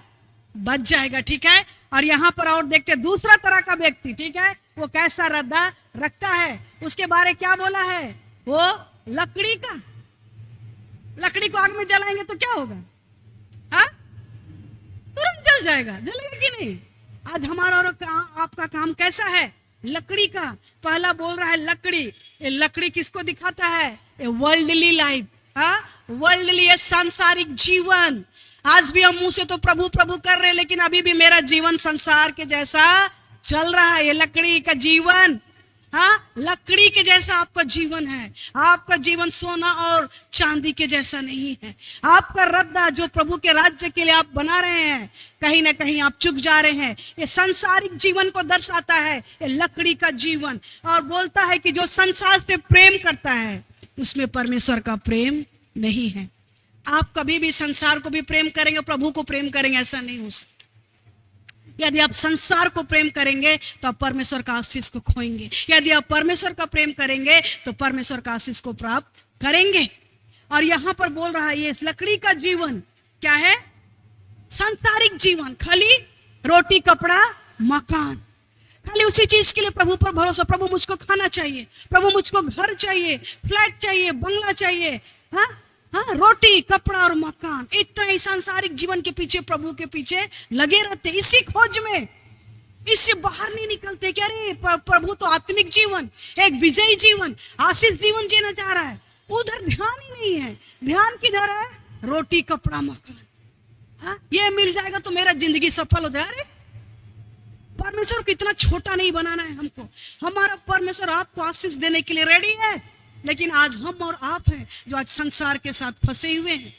बच जाएगा। ठीक है, और यहाँ पर और देखते दूसरा तरह का व्यक्ति। ठीक है, वो कैसा रद्दा रखता है, उसके बारे क्या बोला है? वो लकड़ी का। लकड़ी को आग में जलाएंगे तो क्या होगा? हाँ, तुरंत जल जाएगा। जलेगा कि नहीं? आज हमारा और आपका काम कैसा है? लकड़ी का। पहला बोल रहा है लकड़ी। ये लकड़ी किसको दिखाता है? ये वर्ल्डली लाइफ। हाँ, वर्ल्डली, ये सांसारिक जीवन। आज भी हम मुंह से तो प्रभु प्रभु कर रहे हैं, लेकिन अभी भी मेरा जीवन संसार के जैसा चल रहा है। ये लकड़ी का जीवन। हाँ, लकड़ी के जैसा आपका जीवन है। आपका जीवन सोना और चांदी के जैसा नहीं है। आपका रद्दा जो प्रभु के राज्य के लिए आप बना रहे हैं, कहीं ना कहीं आप चुक जा रहे हैं। ये सांसारिक जीवन को दर्शाता है, ये लकड़ी का जीवन। और बोलता है कि जो संसार से प्रेम करता है, उसमें परमेश्वर का प्रेम नहीं है। आप कभी भी संसार को भी प्रेम करेंगे, प्रभु को प्रेम करेंगे, ऐसा नहीं हो सकता। यदि आप संसार को प्रेम करेंगे तो आप परमेश्वर का आशीष को खोएंगे। यदि आप परमेश्वर का प्रेम करेंगे तो परमेश्वर का आशीष को प्राप्त करेंगे। और यहां पर बोल रहा है, ये लकड़ी का जीवन क्या है? सांसारिक जीवन। खाली रोटी, कपड़ा, मकान, खाली उसी चीज के लिए प्रभु पर भरोसा। प्रभु मुझको खाना चाहिए, प्रभु मुझको घर चाहिए, फ्लैट चाहिए, बंगला चाहिए। हाँ हाँ, रोटी, कपड़ा और मकान, इतना ही सांसारिक जीवन के पीछे, प्रभु के पीछे लगे रहते, इसी खोज में, इससे बाहर नहीं निकलते कि अरे प्रभु तो आत्मिक जीवन, एक विजयी जीवन, आशीष जीवन जीना चाह रहा है। उधर ध्यान ही नहीं है। ध्यान किधर है? रोटी, कपड़ा, मकान। हाँ, ये मिल जाएगा तो मेरा जिंदगी सफल हो जाए। अरे परमेश्वर को इतना छोटा नहीं बनाना है हमको। हमारा परमेश्वर आपको आशीष देने के लिए रेडी है, लेकिन आज हम और आप हैं जो आज संसार के साथ फंसे हुए हैं।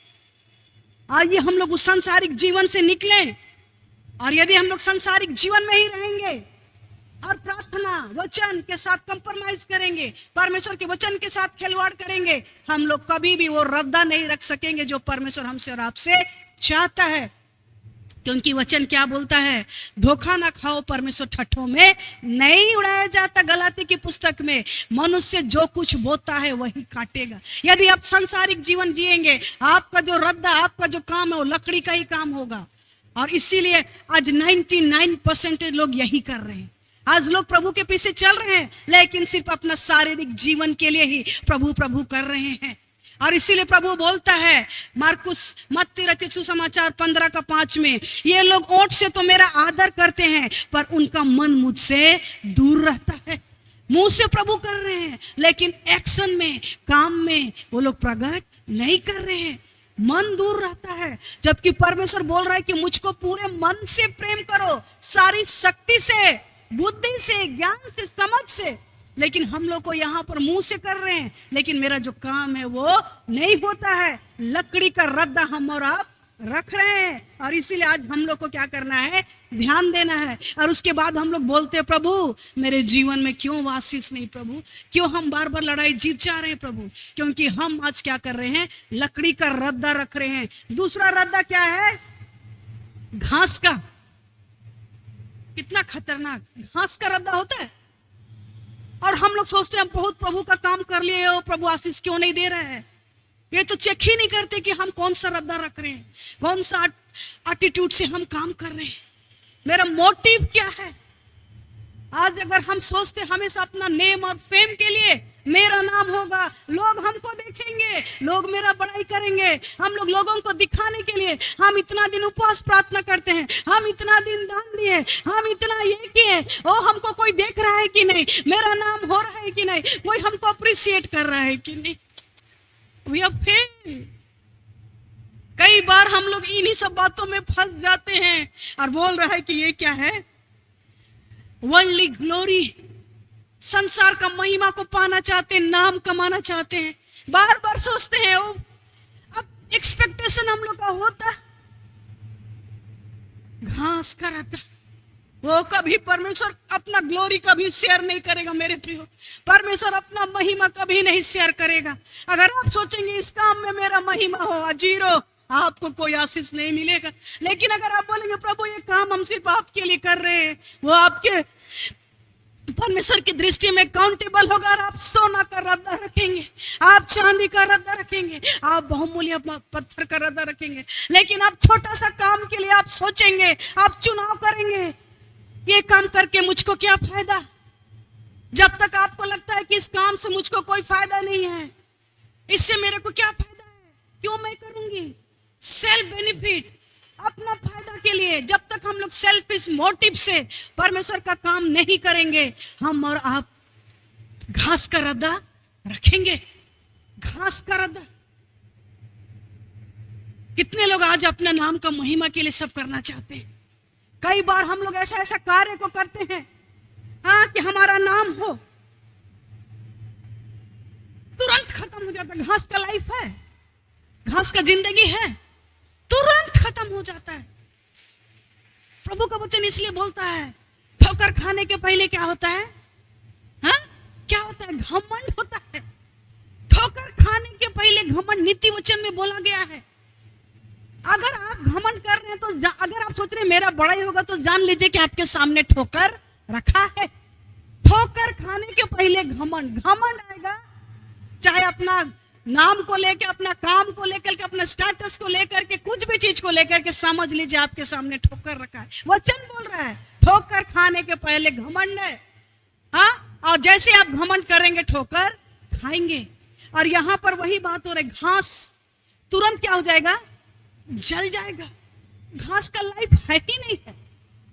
आइए हम लोग उस सांसारिक जीवन से निकलें, और यदि हम लोग सांसारिक जीवन में ही रहेंगे और प्रार्थना वचन के साथ कंप्रोमाइज करेंगे, परमेश्वर के वचन के साथ खिलवाड़ करेंगे, हम लोग कभी भी वो रद्दा नहीं रख सकेंगे जो परमेश्वर हमसे और आपसे चाहता है। क्योंकि वचन क्या बोलता है? धोखा ना खाओ, परमेश्वर ठट्ठों में नहीं उड़ाया जाता। गलाती की पुस्तक में, मनुष्य जो कुछ बोता है वही काटेगा। यदि आप सांसारिक जीवन जिएंगे, आपका जो रद्दा, आपका जो काम है, वो लकड़ी का ही काम होगा। और इसीलिए आज 99% लोग यही कर रहे हैं। आज लोग प्रभु के पीछे चल रहे हैं, लेकिन सिर्फ अपना शारीरिक जीवन के लिए ही प्रभु प्रभु कर रहे हैं। और इसीलिए प्रभु बोलता है मार्कुस मत्ती रचित सुसमाचार 15:5 में, ये लोग ओंठ से तो मेरा आदर करते हैं पर उनका मन मुझसे दूर रहता है। मुंह से प्रभु कर रहे हैं, लेकिन एक्शन में, काम में वो लोग प्रकट नहीं कर रहे हैं, मन दूर रहता है। जबकि परमेश्वर बोल रहा है कि मुझको पूरे मन से प्रेम करो, सारी शक्ति से, बुद्धि से, ज्ञान से, समझ से। लेकिन हम लोग को यहाँ पर मुंह से कर रहे हैं, लेकिन मेरा जो काम है वो नहीं होता है। लकड़ी का रद्दा हम और आप रख रहे हैं। और इसीलिए आज हम लोग को क्या करना है, ध्यान देना है। और उसके बाद हम लोग बोलते हैं प्रभु मेरे जीवन में क्यों आशीष नहीं, प्रभु क्यों हम बार बार लड़ाई जीत जा रहे हैं प्रभु, क्योंकि हम आज क्या कर रहे हैं, लकड़ी का रद्दा रख रहे हैं। दूसरा रद्दा क्या है, घास का। कितना खतरनाक घास का रद्दा होता है। और हम लोग सोचते हैं बहुत प्रभु का काम कर लिए हो, प्रभु आशीष क्यों नहीं दे रहा है। ये तो चेक ही नहीं करते कि हम कौन सा रद्दा रख रहे हैं, कौन सा एटीट्यूड से हम काम कर रहे हैं, मेरा मोटिव क्या है। आज अगर हम सोचते हमेशा अपना नेम और फेम के लिए, मेरा नाम होगा, लोग हमको देखेंगे, लोग मेरा बड़ाई करेंगे, हम लोग लोगों को दिखाने के लिए हम इतना दिन उपवास प्रार्थना करते हैं, हम इतना दिन दान दिए, हम इतना ये किए, ओ हमको कोई देख रहा है कि नहीं, मेरा नाम हो रहा है कि नहीं, कोई हमको अप्रिशिएट कर रहा है कि नहीं। We are fail। कई बार हम लोग इन्हीं सब बातों में फंस जाते हैं। और बोल रहा है कि ये क्या है, वर्ल्डली ग्लोरी, संसार का महिमा को पाना चाहते हैं, नाम कमाना चाहते हैं, बार बार सोचते हैं। वो अब एक्सपेक्टेशन हम लोग का होता, घास का रहता, वो कभी परमेश्वर अपना ग्लोरी कभी शेयर नहीं करेगा मेरे प्रियो। परमेश्वर अपना महिमा कभी नहीं शेयर करेगा। अगर आप सोचेंगे इस काम में मेरा महिमा हो, जीरो, आपको कोई आशीष नहीं मिलेगा। लेकिन अगर आप बोलेंगे प्रभु ये काम हम सिर्फ आपके लिए कर रहे हैं, वो आपके परमेश्वर की दृष्टि में काउंटेबल होगा। और आप सोना का रद्दा रखेंगे, आप चांदी का रद्दा रखेंगे, आप बहुमूल्य पत्थर का रद्दा रखेंगे। लेकिन आप छोटा सा काम के लिए आप सोचेंगे, आप चुनाव करेंगे, ये काम करके मुझको क्या फायदा। जब तक आपको लगता है कि इस काम से मुझको कोई फायदा नहीं है, इससे मेरे को क्या फायदा है, क्यों मैं करूंगी, सेल्फ बेनिफिट, अपना फायदा के लिए। जब तक हम लोग सेल्फिश मोटिव से परमेश्वर का काम नहीं करेंगे, हम और आप घास का रद्दा रखेंगे, घास का रद्दा। कितने लोग आज अपना नाम का महिमा के लिए सब करना चाहते हैं। कई बार हम लोग ऐसा ऐसा कार्य को करते हैं, हाँ, कि हमारा नाम हो, तुरंत खत्म हो जाता है। घास का लाइफ है, घास का जिंदगी है, तुरंत खत्म हो जाता है। प्रभु का वचन इसलिए बोलता है ठोकर खाने के पहले क्या होता है, हाँ, क्या होता है, घमंड होता है। ठोकर खाने के पहले घमंड नीति वचन में बोला गया है। अगर आप घमंड कर रहे हैं तो अगर आप सोच रहे हैं मेरा बड़ा ही होगा, तो जान लीजिए कि आपके सामने ठोकर रखा है। ठोकर खाने के पहले घमंड, घमंड आएगा, चाहे अपना नाम को लेकर, अपना काम को लेकर के, अपना स्टेटस को लेकर के, कुछ भी चीज को लेकर के, समझ लीजिए आपके सामने ठोकर रखा है। वचन बोल रहा है ठोकर खाने के पहले घमंड है, हाँ, और जैसे आप घमंड करेंगे ठोकर खाएंगे। और यहां पर वही बात हो रही, घास तुरंत क्या हो जाएगा, जल जाएगा। घास का लाइफ है ही नहीं है।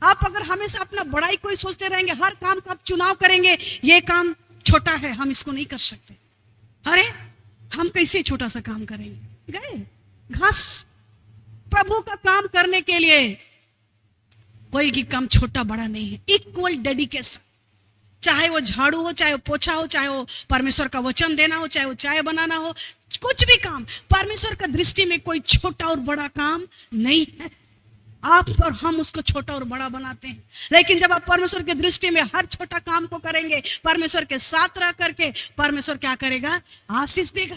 आप अगर हमेशा अपना बड़ाई को ही सोचते रहेंगे, हर काम का आप चुनाव करेंगे, ये काम छोटा है, हम इसको नहीं कर सकते, अरे हम कैसे छोटा सा काम करेंगे, गए घास। प्रभु का काम करने के लिए कोई भी काम छोटा बड़ा नहीं है, इक्वल डेडिकेशन। चाहे वो झाड़ू हो, चाहे वो पोछा हो, चाहे वो परमेश्वर का वचन देना हो, चाहे वो चाय बनाना हो, कुछ भी काम परमेश्वर का दृष्टि में कोई छोटा और बड़ा काम नहीं है। आप और हम उसको छोटा और बड़ा बनाते हैं। लेकिन जब आप परमेश्वर की दृष्टि में हर छोटा काम को करेंगे, परमेश्वर के साथ रह करके, परमेश्वर क्या करेगा, आशीष देगा।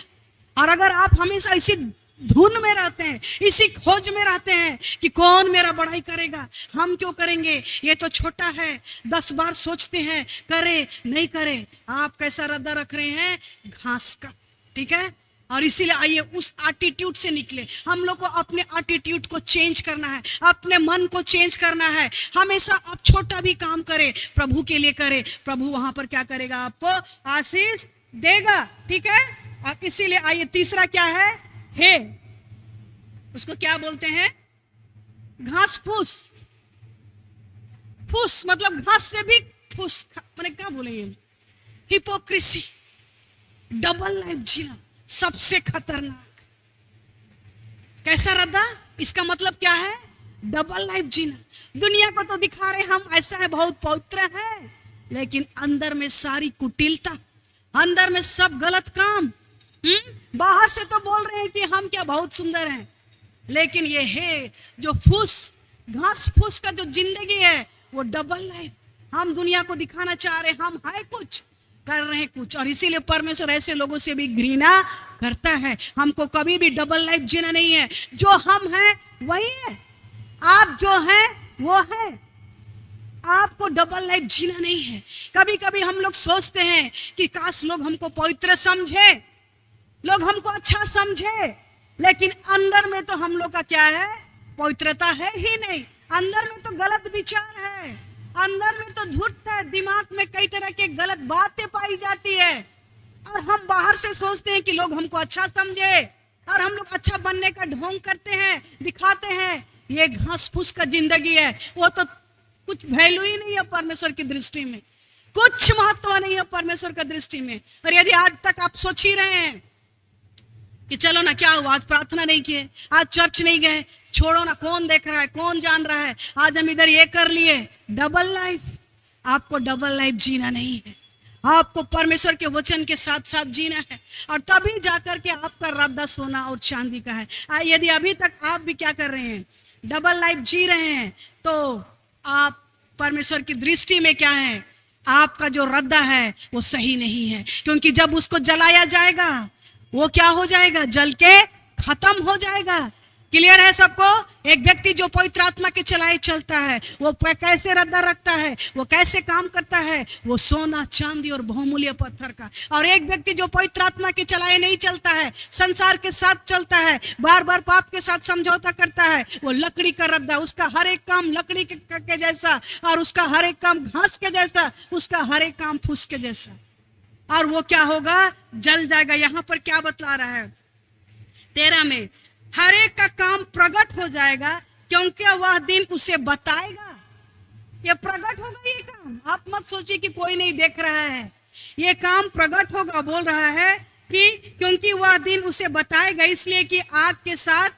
और अगर आप हमेशा इसी धुन में रहते हैं, इसी खोज में रहते हैं कि कौन मेरा बड़ाई करेगा, हम क्यों करेंगे, ये तो छोटा है, 10 बार सोचते हैं, करे नहीं करे, आप कैसा रद्दा रख रहे हैं, घास का। ठीक है, और इसीलिए आइए उस एटीट्यूड से निकले। हम लोग को अपने एटीट्यूड को चेंज करना है, अपने मन को चेंज करना है। हमेशा आप छोटा भी काम करें, प्रभु के लिए करें, प्रभु वहां पर क्या करेगा, आपको आशीष देगा। ठीक है। और इसीलिए आइए तीसरा क्या है, उसको क्या बोलते हैं, घास फूस। फूस मतलब घास से भी फूस, मैंने क्या बोलेंगे, हिपोक्रेसी, डबल लाइफ जीना सबसे खतरनाक। कैसा रद्दा, इसका मतलब क्या है, डबल लाइफ जीना। दुनिया को तो दिखा रहे हम ऐसा है, बहुत पवित्र है, लेकिन अंदर में सारी कुटिलता, अंदर में सब गलत काम। बाहर से तो बोल रहे हैं कि हम क्या बहुत सुंदर हैं, लेकिन ये है जो फूस, घास फूस का जो जिंदगी है, वो डबल लाइफ। हम दुनिया को दिखाना चाह रहे हैं हम है कुछ, कर रहे हैं कुछ। और इसीलिए परमेश्वर ऐसे लोगों से भी घृणा करता है। हमको कभी भी डबल लाइफ जीना नहीं है। जो हम हैं वही है, आप जो हैं वो है, आपको डबल लाइफ जीना नहीं है। कभी कभी हम लोग सोचते हैं कि काश लोग हमको पवित्र समझे, लोग हमको अच्छा समझे, लेकिन अंदर में तो हम लोग का क्या है, पवित्रता है ही नहीं। अंदर में तो गलत विचार है, अंदर में तो धूर्त है, दिमाग में कई तरह के गलत बातें पाई जाती है। और हम बाहर से सोचते हैं कि लोग हमको अच्छा समझे, और हम लोग अच्छा बनने का ढोंग करते हैं, दिखाते हैं। ये घास फूस का जिंदगी है, वो तो कुछ वैल्यू ही नहीं है परमेश्वर की दृष्टि में, कुछ महत्व नहीं है परमेश्वर की दृष्टि में। और यदि आज तक आप सोच ही रहे हैं कि चलो ना, क्या हुआ, आज प्रार्थना नहीं किए, आज चर्च नहीं गए, छोड़ो ना, कौन देख रहा है, कौन जान रहा है, आज हम इधर ये कर लिए, डबल लाइफ। आपको डबल लाइफ जीना नहीं है, आपको परमेश्वर के वचन के साथ साथ जीना है, और तभी जाकर के आपका रद्दा सोना और चांदी का है। यदि अभी तक आप भी क्या कर रहे हैं, डबल लाइफ जी रहे हैं, तो आप परमेश्वर की दृष्टि में क्या है, आपका जो रद्दा है वो सही नहीं है। क्योंकि जब उसको जलाया जाएगा, वो क्या हो जाएगा, जल के खत्म हो जाएगा। क्लियर है सबको। एक व्यक्ति जो पवित्र आत्मा के चलाए चलता है, वो कैसे रद्दा रखता है, वो कैसे काम करता है, वो सोना चांदी और बहुमूल्य पत्थर का। और एक व्यक्ति जो पवित्र आत्मा के चलाए नहीं चलता है, संसार के साथ चलता है, बार बार पाप के साथ समझौता करता है, वो लकड़ी का रद्दा, उसका हर एक काम लकड़ी के जैसा, और उसका हर एक काम घास के जैसा, उसका हर एक काम फूस के जैसा, और वो क्या होगा, जल जाएगा। यहाँ पर क्या बतला रहा है 13 में, हर एक का काम प्रकट हो जाएगा, क्योंकि वह दिन उसे बताएगा। ये प्रकट होगा ये काम, आप मत सोचिए कि कोई नहीं देख रहा है, ये काम प्रकट होगा। बोल रहा है कि क्योंकि वह दिन उसे बताएगा, इसलिए कि आग के साथ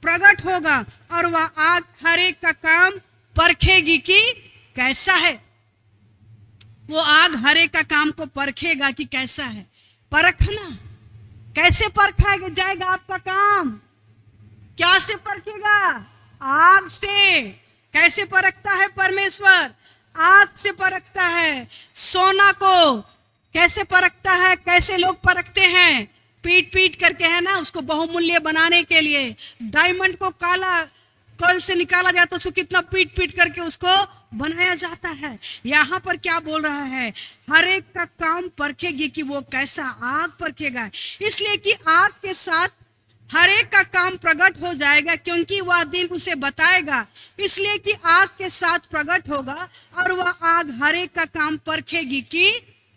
प्रकट होगा, और वह आग हर एक का काम परखेगी कि कैसा है। वो आग हर एक का काम को परखेगा कि कैसा है। परखना, कैसे परखा जाएगा आपका काम, क्या से परखेगा, आग से। कैसे परखता है परमेश्वर, आग से परखता है। सोना को कैसे परखता है, कैसे लोग परखते हैं, पीट पीट करके, है ना, उसको बहुमूल्य बनाने के लिए। डायमंड को काला कल से निकाला जाता है, उसको कितना पीट पीट करके उसको बनाया जाता है। यहाँ पर क्या बोल रहा है, हर एक का काम परखेगी कि वो कैसा, आग परखेगा। इसलिए कि आग के साथ हर एक का काम प्रकट हो जाएगा, क्योंकि वह दिन उसे बताएगा। इसलिए कि आग के साथ प्रकट होगा, और वह आग हर एक का काम परखेगी कि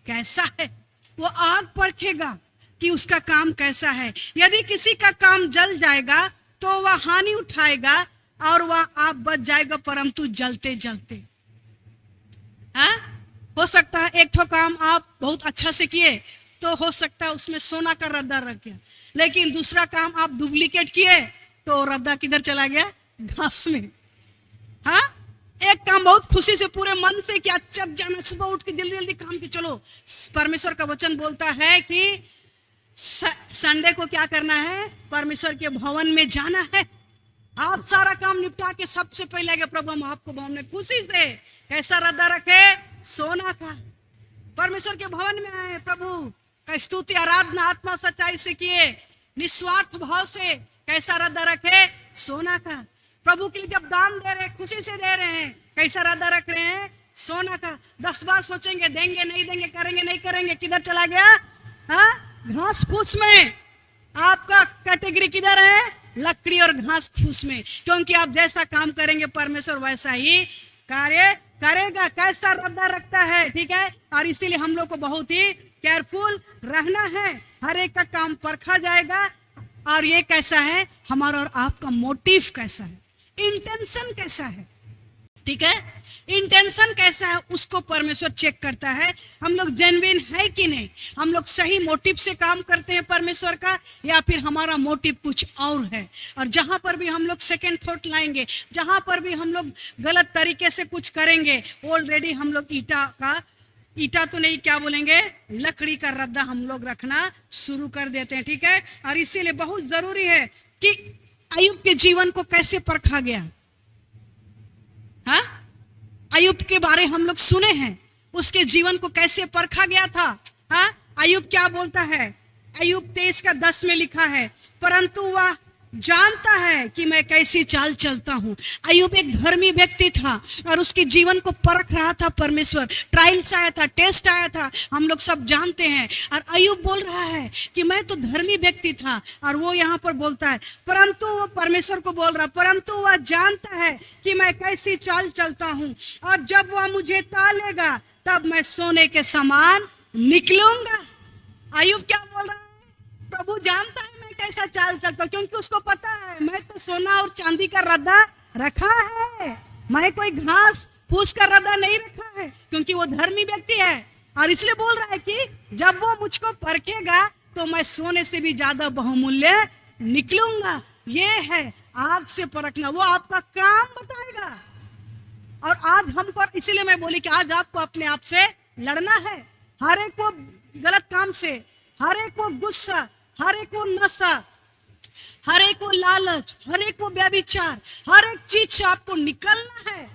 कैसा है। वो आग परखेगा कि उसका काम कैसा है। यदि किसी का काम जल जाएगा तो वह हानि उठाएगा, और वह आप बच जाएगा, परंतु जलते जलते। हाँ, हो सकता है एक ठो काम आप बहुत अच्छा से किए, तो हो सकता है उसमें सोना का रद्दा रख गया, लेकिन दूसरा काम आप डुप्लीकेट किए तो रद्दा किधर चला गया, घास में। हाँ, एक काम बहुत खुशी से पूरे मन से किया, चल जाना, सुबह उठ के जल्दी जल्दी काम के चलो। परमेश्वर का वचन बोलता है कि संडे को क्या करना है, परमेश्वर के भवन में जाना है। आप सारा काम निपटा के सबसे पहले गए, प्रभु हम आपको भवन में खुशी से कैसा रद्दा रखे, सोना का। परमेश्वर के भवन में आए, प्रभु का स्तुति आराधना आत्मा सच्चाई से किए, निस्वार्थ भाव से कैसा रद्दा रखे, सोना का। प्रभु के लिए जब दान दे रहे हैं, खुशी से दे रहे हैं, कैसा रद्दा रख रहे हैं, सोना का। 10 बार सोचेंगे, देंगे नहीं देंगे, करेंगे नहीं करेंगे, किधर चला गया, हाँ, घास फूस में। आपका कैटेगरी किधर है? लकड़ी और घास फूस में, क्योंकि आप जैसा काम करेंगे परमेश्वर वैसा ही कार्य करेगा। कैसा रद्दा रखता है, ठीक है। और इसीलिए हम लोग को बहुत ही केयरफुल रहना है। हर एक का काम परखा जाएगा। और ये कैसा है, हमारा और आपका मोटिव कैसा है, इंटेंशन कैसा है, ठीक है। इंटेंशन कैसा है उसको परमेश्वर चेक करता है। हम लोग जेन्युइन है कि नहीं, हम लोग सही मोटिव से काम करते हैं परमेश्वर का, या फिर हमारा मोटिव कुछ और है। और जहां पर भी हम लोग सेकेंड थॉट लाएंगे, जहां पर भी हम लोग गलत तरीके से कुछ करेंगे, ऑलरेडी हम लोग ईटा तो नहीं, क्या बोलेंगे, लकड़ी का रद्दा हम लोग रखना शुरू कर देते हैं, ठीक है। और इसीलिए बहुत जरूरी है कि अय्यूब के जीवन को कैसे परखा गया। हाँ, अय्यूब के बारे हम लोग सुने हैं, उसके जीवन को कैसे परखा गया था। हाँ, अय्यूब क्या बोलता है, अय्यूब 23:10 में लिखा है, परंतु वह जानता है कि मैं कैसी चाल चलता हूँ। अय्यूब एक धर्मी व्यक्ति था और उसके जीवन को परख रहा था परमेश्वर। ट्रायल्स आया था, टेस्ट आया था, हम लोग सब जानते हैं। और अय्यूब बोल रहा है कि मैं तो धर्मी व्यक्ति था, और वो यहाँ पर बोलता है, परंतु वो परमेश्वर को बोल रहा, परंतु वह जानता है कि मैं कैसी चाल चलता हूँ, और जब वह मुझे तालेगा तब मैं सोने के समान निकलूंगा। अय्यूब क्या बोल रहा है, प्रभु जानता है मैं कैसा चाल चलता हूं, क्योंकि उसको पता है मैं तो सोना और चांदी का रद्दा रखा है, मैं कोई घास फूस का रद्दा नहीं रखा है, क्योंकि वो धर्मी व्यक्ति है। और इसलिए बोल रहा है कि जब वो मुझको परखेगा तो मैं सोने से भी ज्यादा बहुमूल्य निकलूंगा। ये है आग से परखना, वो आपका काम बताएगा। और आज हमको, इसीलिए मैं बोली कि आज आपको अपने आप से लड़ना है। हर एक को गलत काम से, हर एक को गुस्सा, हर एक को नशा, हर एक को लालच, हर एक को व्यभिचार, हर एक चीज से आपको निकलना है।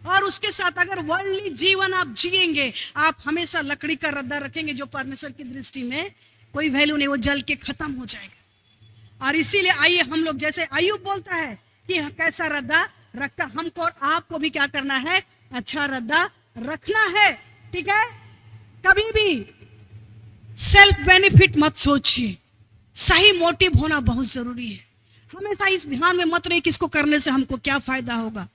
और उसके साथ अगर वर्ल्डली जीवन आप जिएंगे, आप हमेशा लकड़ी का रद्दा रखेंगे, जो परमेश्वर की दृष्टि में कोई वैल्यू नहीं, वो जल के खत्म हो जाएगा। और इसीलिए आइए हम लोग, जैसे अय्यूब बोलता है कि कैसा रद्दा रखता, हमको और आपको भी क्या करना है, अच्छा रद्दा रखना है, ठीक है। कभी भी सेल्फ बेनिफिट मत सोचिए, सही मोटिव होना बहुत जरूरी है। हमेशा इस ध्यान में मत रहिए कि इसको करने से हमको क्या फायदा होगा।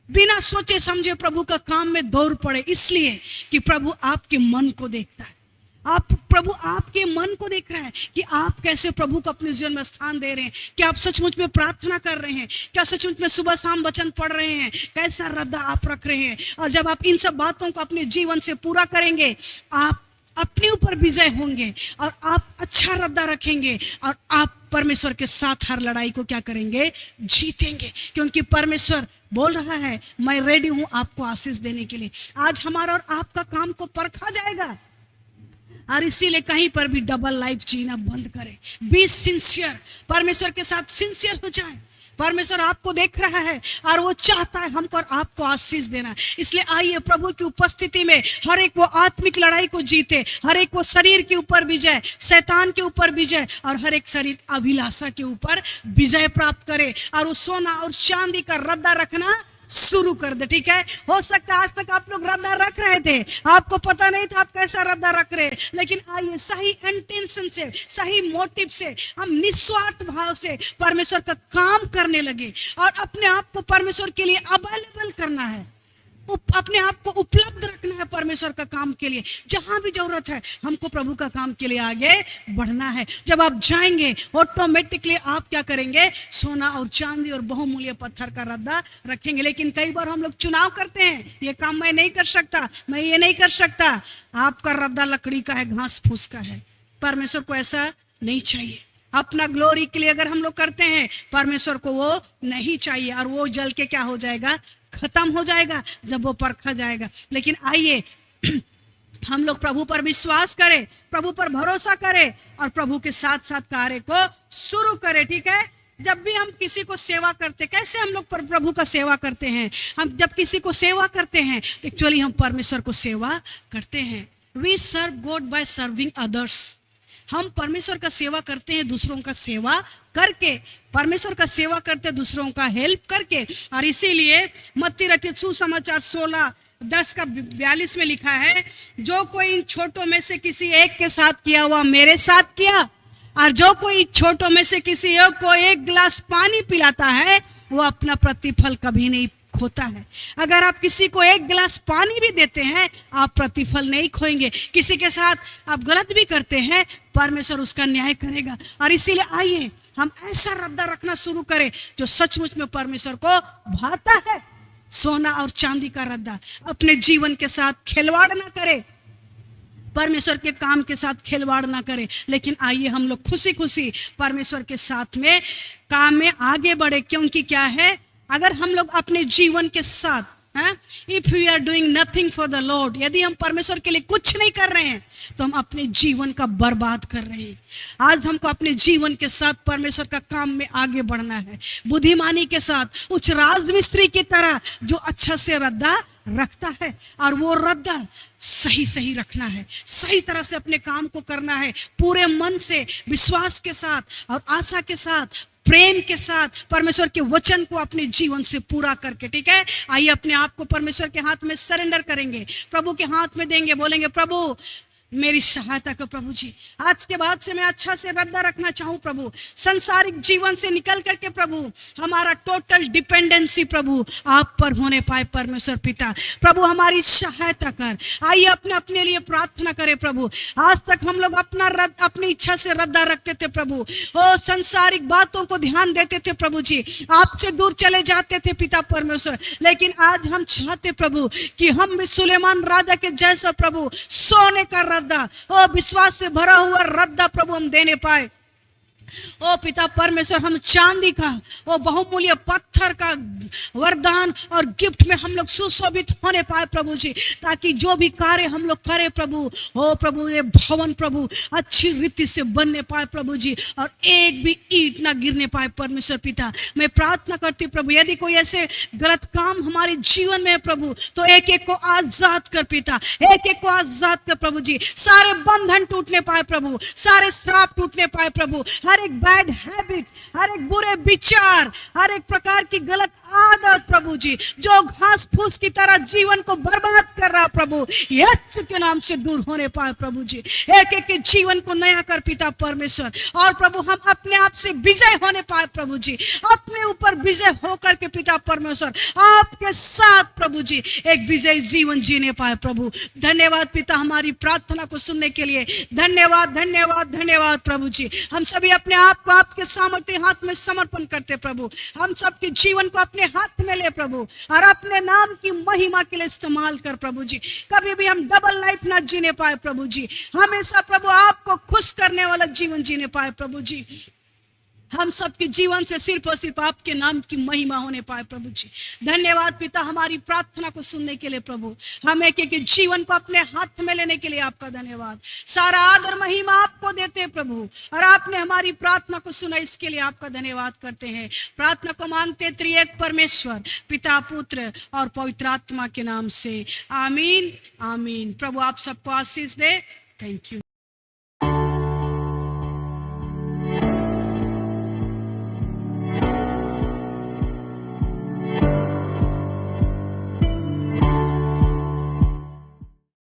बिना सोचे समझे प्रभु का काम में दौड़ पड़े, इसलिए कि प्रभु आपके मन को देखता है। प्रभु आपके मन को देख रहा है कि आप कैसे प्रभु को अपने जीवन में स्थान दे रहे हैं, क्या आप सचमुच में प्रार्थना कर रहे हैं, क्या सचमुच में सुबह शाम वचन पढ़ रहे हैं, कैसा रद्दा आप रख रहे हैं। और जब आप इन सब बातों को अपने जीवन से पूरा करेंगे, आप अपने ऊपर विजय होंगे और आप अच्छा रद्दा रखेंगे, और आप परमेश्वर के साथ हर लड़ाई को क्या करेंगे, जीतेंगे। क्योंकि परमेश्वर बोल रहा है, मैं रेडी हूं आपको आशीष देने के लिए। आज हमारा और आपका काम को परखा जाएगा। और इसीलिए कहीं पर भी डबल लाइफ जीना बंद करें, बी सिंसियर, परमेश्वर के साथ सिंसियर हो जाएं। परमेश्वर आपको देख रहा है और वो चाहता है हमको और आपको आशीष देना। इसलिए आइए प्रभु की उपस्थिति में हर एक वो आत्मिक लड़ाई को जीते, हर एक वो शरीर के ऊपर विजय, शैतान के ऊपर विजय, और हर एक शरीर अभिलाषा के ऊपर विजय प्राप्त करे। और वो सोना और चांदी का रद्दा रखना शुरू कर दे, ठीक है। हो सकता है आज तक आप लोग रद्दा रख रहे थे, आपको पता नहीं था आप कैसा रद्दा रख रहे, लेकिन आइए सही इंटेंशन से, सही मोटिव से, हम निस्वार्थ भाव से परमेश्वर का काम करने लगे और अपने आप को परमेश्वर के लिए अवेलेबल करना है, अपने आप को उपलब्ध रखना है परमेश्वर का काम के लिए। जहां भी जरूरत है हमको प्रभु का काम के लिए आगे बढ़ना है। जब आप जाएंगे ऑटोमेटिकली आप क्या करेंगे, सोना और चांदी और बहुमूल्य पत्थर का रद्दा रखेंगे। लेकिन कई बार हम लोग चुनाव करते हैं, ये काम मैं नहीं कर सकता, मैं ये नहीं कर सकता। आपका रद्दा लकड़ी का है, घास फूस का है। परमेश्वर को ऐसा नहीं चाहिए। अपना ग्लोरी के लिए अगर हम लोग करते हैं, परमेश्वर को वो नहीं चाहिए, और वो जल के क्या हो जाएगा, खत्म हो जाएगा जब वो परखा जाएगा। लेकिन आइए हम लोग प्रभु पर विश्वास करें, प्रभु पर भरोसा करें और प्रभु के साथ साथ कार्य को शुरू करें, ठीक है। जब भी हम किसी को सेवा करते, कैसे हम लोग प्रभु का सेवा करते हैं, हम जब किसी को सेवा करते हैं तो एक्चुअली हम परमेश्वर को सेवा करते हैं। We serve God by serving others. हम परमेश्वर का सेवा करते हैं दूसरों का सेवा करके, परमेश्वर का सेवा करते हैं दूसरों का हेल्प करके। और इसीलिए मत्ती रचित सुसमाचार 16:10-42 में लिखा है, जो कोई इन छोटों में से किसी एक के साथ किया हुआ मेरे साथ किया। और जो कोई छोटों में से किसी एक को एक गिलास पानी पिलाता है वो अपना प्रतिफल कभी नहीं खोता है। अगर आप किसी को एक गिलास पानी भी देते हैं आप प्रतिफल नहीं खोएंगे। किसी के साथ आप गलत भी करते हैं परमेश्वर उसका न्याय करेगा। और इसीलिए आइए हम ऐसा रद्दा रखना शुरू करें जो सचमुच में परमेश्वर को भाता है। सोना और चांदी का रद्दा, अपने जीवन के साथ खिलवाड़ ना करें, परमेश्वर के काम के साथ खिलवाड़ ना करें। लेकिन आइए हम लोग खुशी खुशी परमेश्वर के साथ में काम में आगे बढ़े। क्योंकि क्या है, अगर हम लोग अपने जीवन के साथ if we are doing nothing for the Lord, यदि हम परमेश्वर के लिए कुछ नहीं कर रहे हैं तो हम अपने जीवन का बर्बाद कर रहे हैं। आज हमको अपने जीवन के साथ परमेश्वर का काम में आगे बढ़ना है, बुद्धिमानी के साथ, उस राजमिस्त्री की तरह जो अच्छा से रद्दा रखता है। और वो रद्दा सही सही रखना है, सही तरह से अपने काम को करना है, पूरे मन से, विश्वास के साथ और आशा के साथ, प्रेम के साथ परमेश्वर के वचन को अपने जीवन से पूरा करके। ठीक है, आइए अपने आप को परमेश्वर के हाथ में सरेंडर करेंगे, प्रभु के हाथ में देंगे, बोलेंगे प्रभु मेरी सहायता कर प्रभु जी। आज के बाद से मैं अच्छा से रद्दा रखना चाहूँ प्रभु, संसारिक जीवन से निकल करके प्रभु हमारा टोटल डिपेंडेंसी प्रभु आप पर होने पाए। परमेश्वर पिता प्रभु हमारी सहायता कर। आइए अपने लिए प्रार्थना करें प्रभु। आज तक हम लोग अपनी इच्छा से रद्दा रखते थे प्रभु, ओ संसारिक बातों को ध्यान देते थे प्रभु जी, आपसे दूर चले जाते थे पिता परमेश्वर। लेकिन आज हम चाहते प्रभु कि हम भी सुलेमान राजा के जैसा प्रभु सोने का रद्दा, ओ विश्वास से भरा हुआ रद्दा प्रभु हम देने पाए। ओ पिता परमेश्वर, हम चांदी का, ओ बहुमूल्य पत्थर का वरदान और गिफ्ट में हम लोग सुशोभित होने पाए प्रभु जी, ताकि जो भी कार्य हम लोग करें प्रभु, ओ प्रभु ये भवन प्रभु अच्छी रीति से बनने पाए प्रभु जी, और एक भी ईंट ना गिरने पाए। परमेश्वर पिता मैं प्रार्थना करती प्रभु, यदि कोई ऐसे गलत काम हमारे जीवन में है प्रभु तो एक एक को आजाद कर पिता, एक एक को आजाद कर प्रभु जी। सारे बंधन टूटने पाए प्रभु, सारे श्राप टूटने पाए प्रभु, हर एक बैड हैबिट, हर एक बुरे विचार, हर एक प्रकार की गलत आदत प्रभु जी जो घास फूस की तरह जीवन को बर्बाद कर रहा प्रभु, यीशु के नाम से दूर होने पाए प्रभु जी। एक एक के जीवन को नया कर पिता परमेश्वर, और प्रभु हम अपने आप से विजय होने पाए प्रभु जी, अपने ऊपर विजय होकर के पिता परमेश्वर आपके साथ प्रभु जी एक विजय जीवन जीने पाए प्रभु। धन्यवाद पिता हमारी प्रार्थना को सुनने के लिए, धन्यवाद धन्यवाद धन्यवाद प्रभु जी। हम सभी अपने आप को आपके सामर्थ्य हाथ में समर्पण करते प्रभु, हम सबके जीवन को अपने हाथ में ले प्रभु, और अपने नाम की महिमा के लिए इस्तेमाल कर प्रभु जी। कभी भी हम डबल लाइफ ना जीने पाए प्रभु जी, हमेशा प्रभु आपको खुश करने वाला जीवन जीने पाए प्रभु जी। हम सबके जीवन से सिर्फ और सिर्फ आपके नाम की महिमा होने पाए प्रभु जी। धन्यवाद पिता हमारी प्रार्थना को सुनने के लिए प्रभु, हम एक एक जीवन को अपने हाथ में लेने के लिए आपका धन्यवाद। सारा आदर महिमा आपको देते हैं प्रभु, और आपने हमारी प्रार्थना को सुना इसके लिए आपका धन्यवाद करते हैं। प्रार्थना को मानते त्रिएक परमेश्वर पिता पुत्र और पवित्र आत्मा के नाम से, आमीन आमीन। प्रभु आप सबको आशीष दे। Thank you.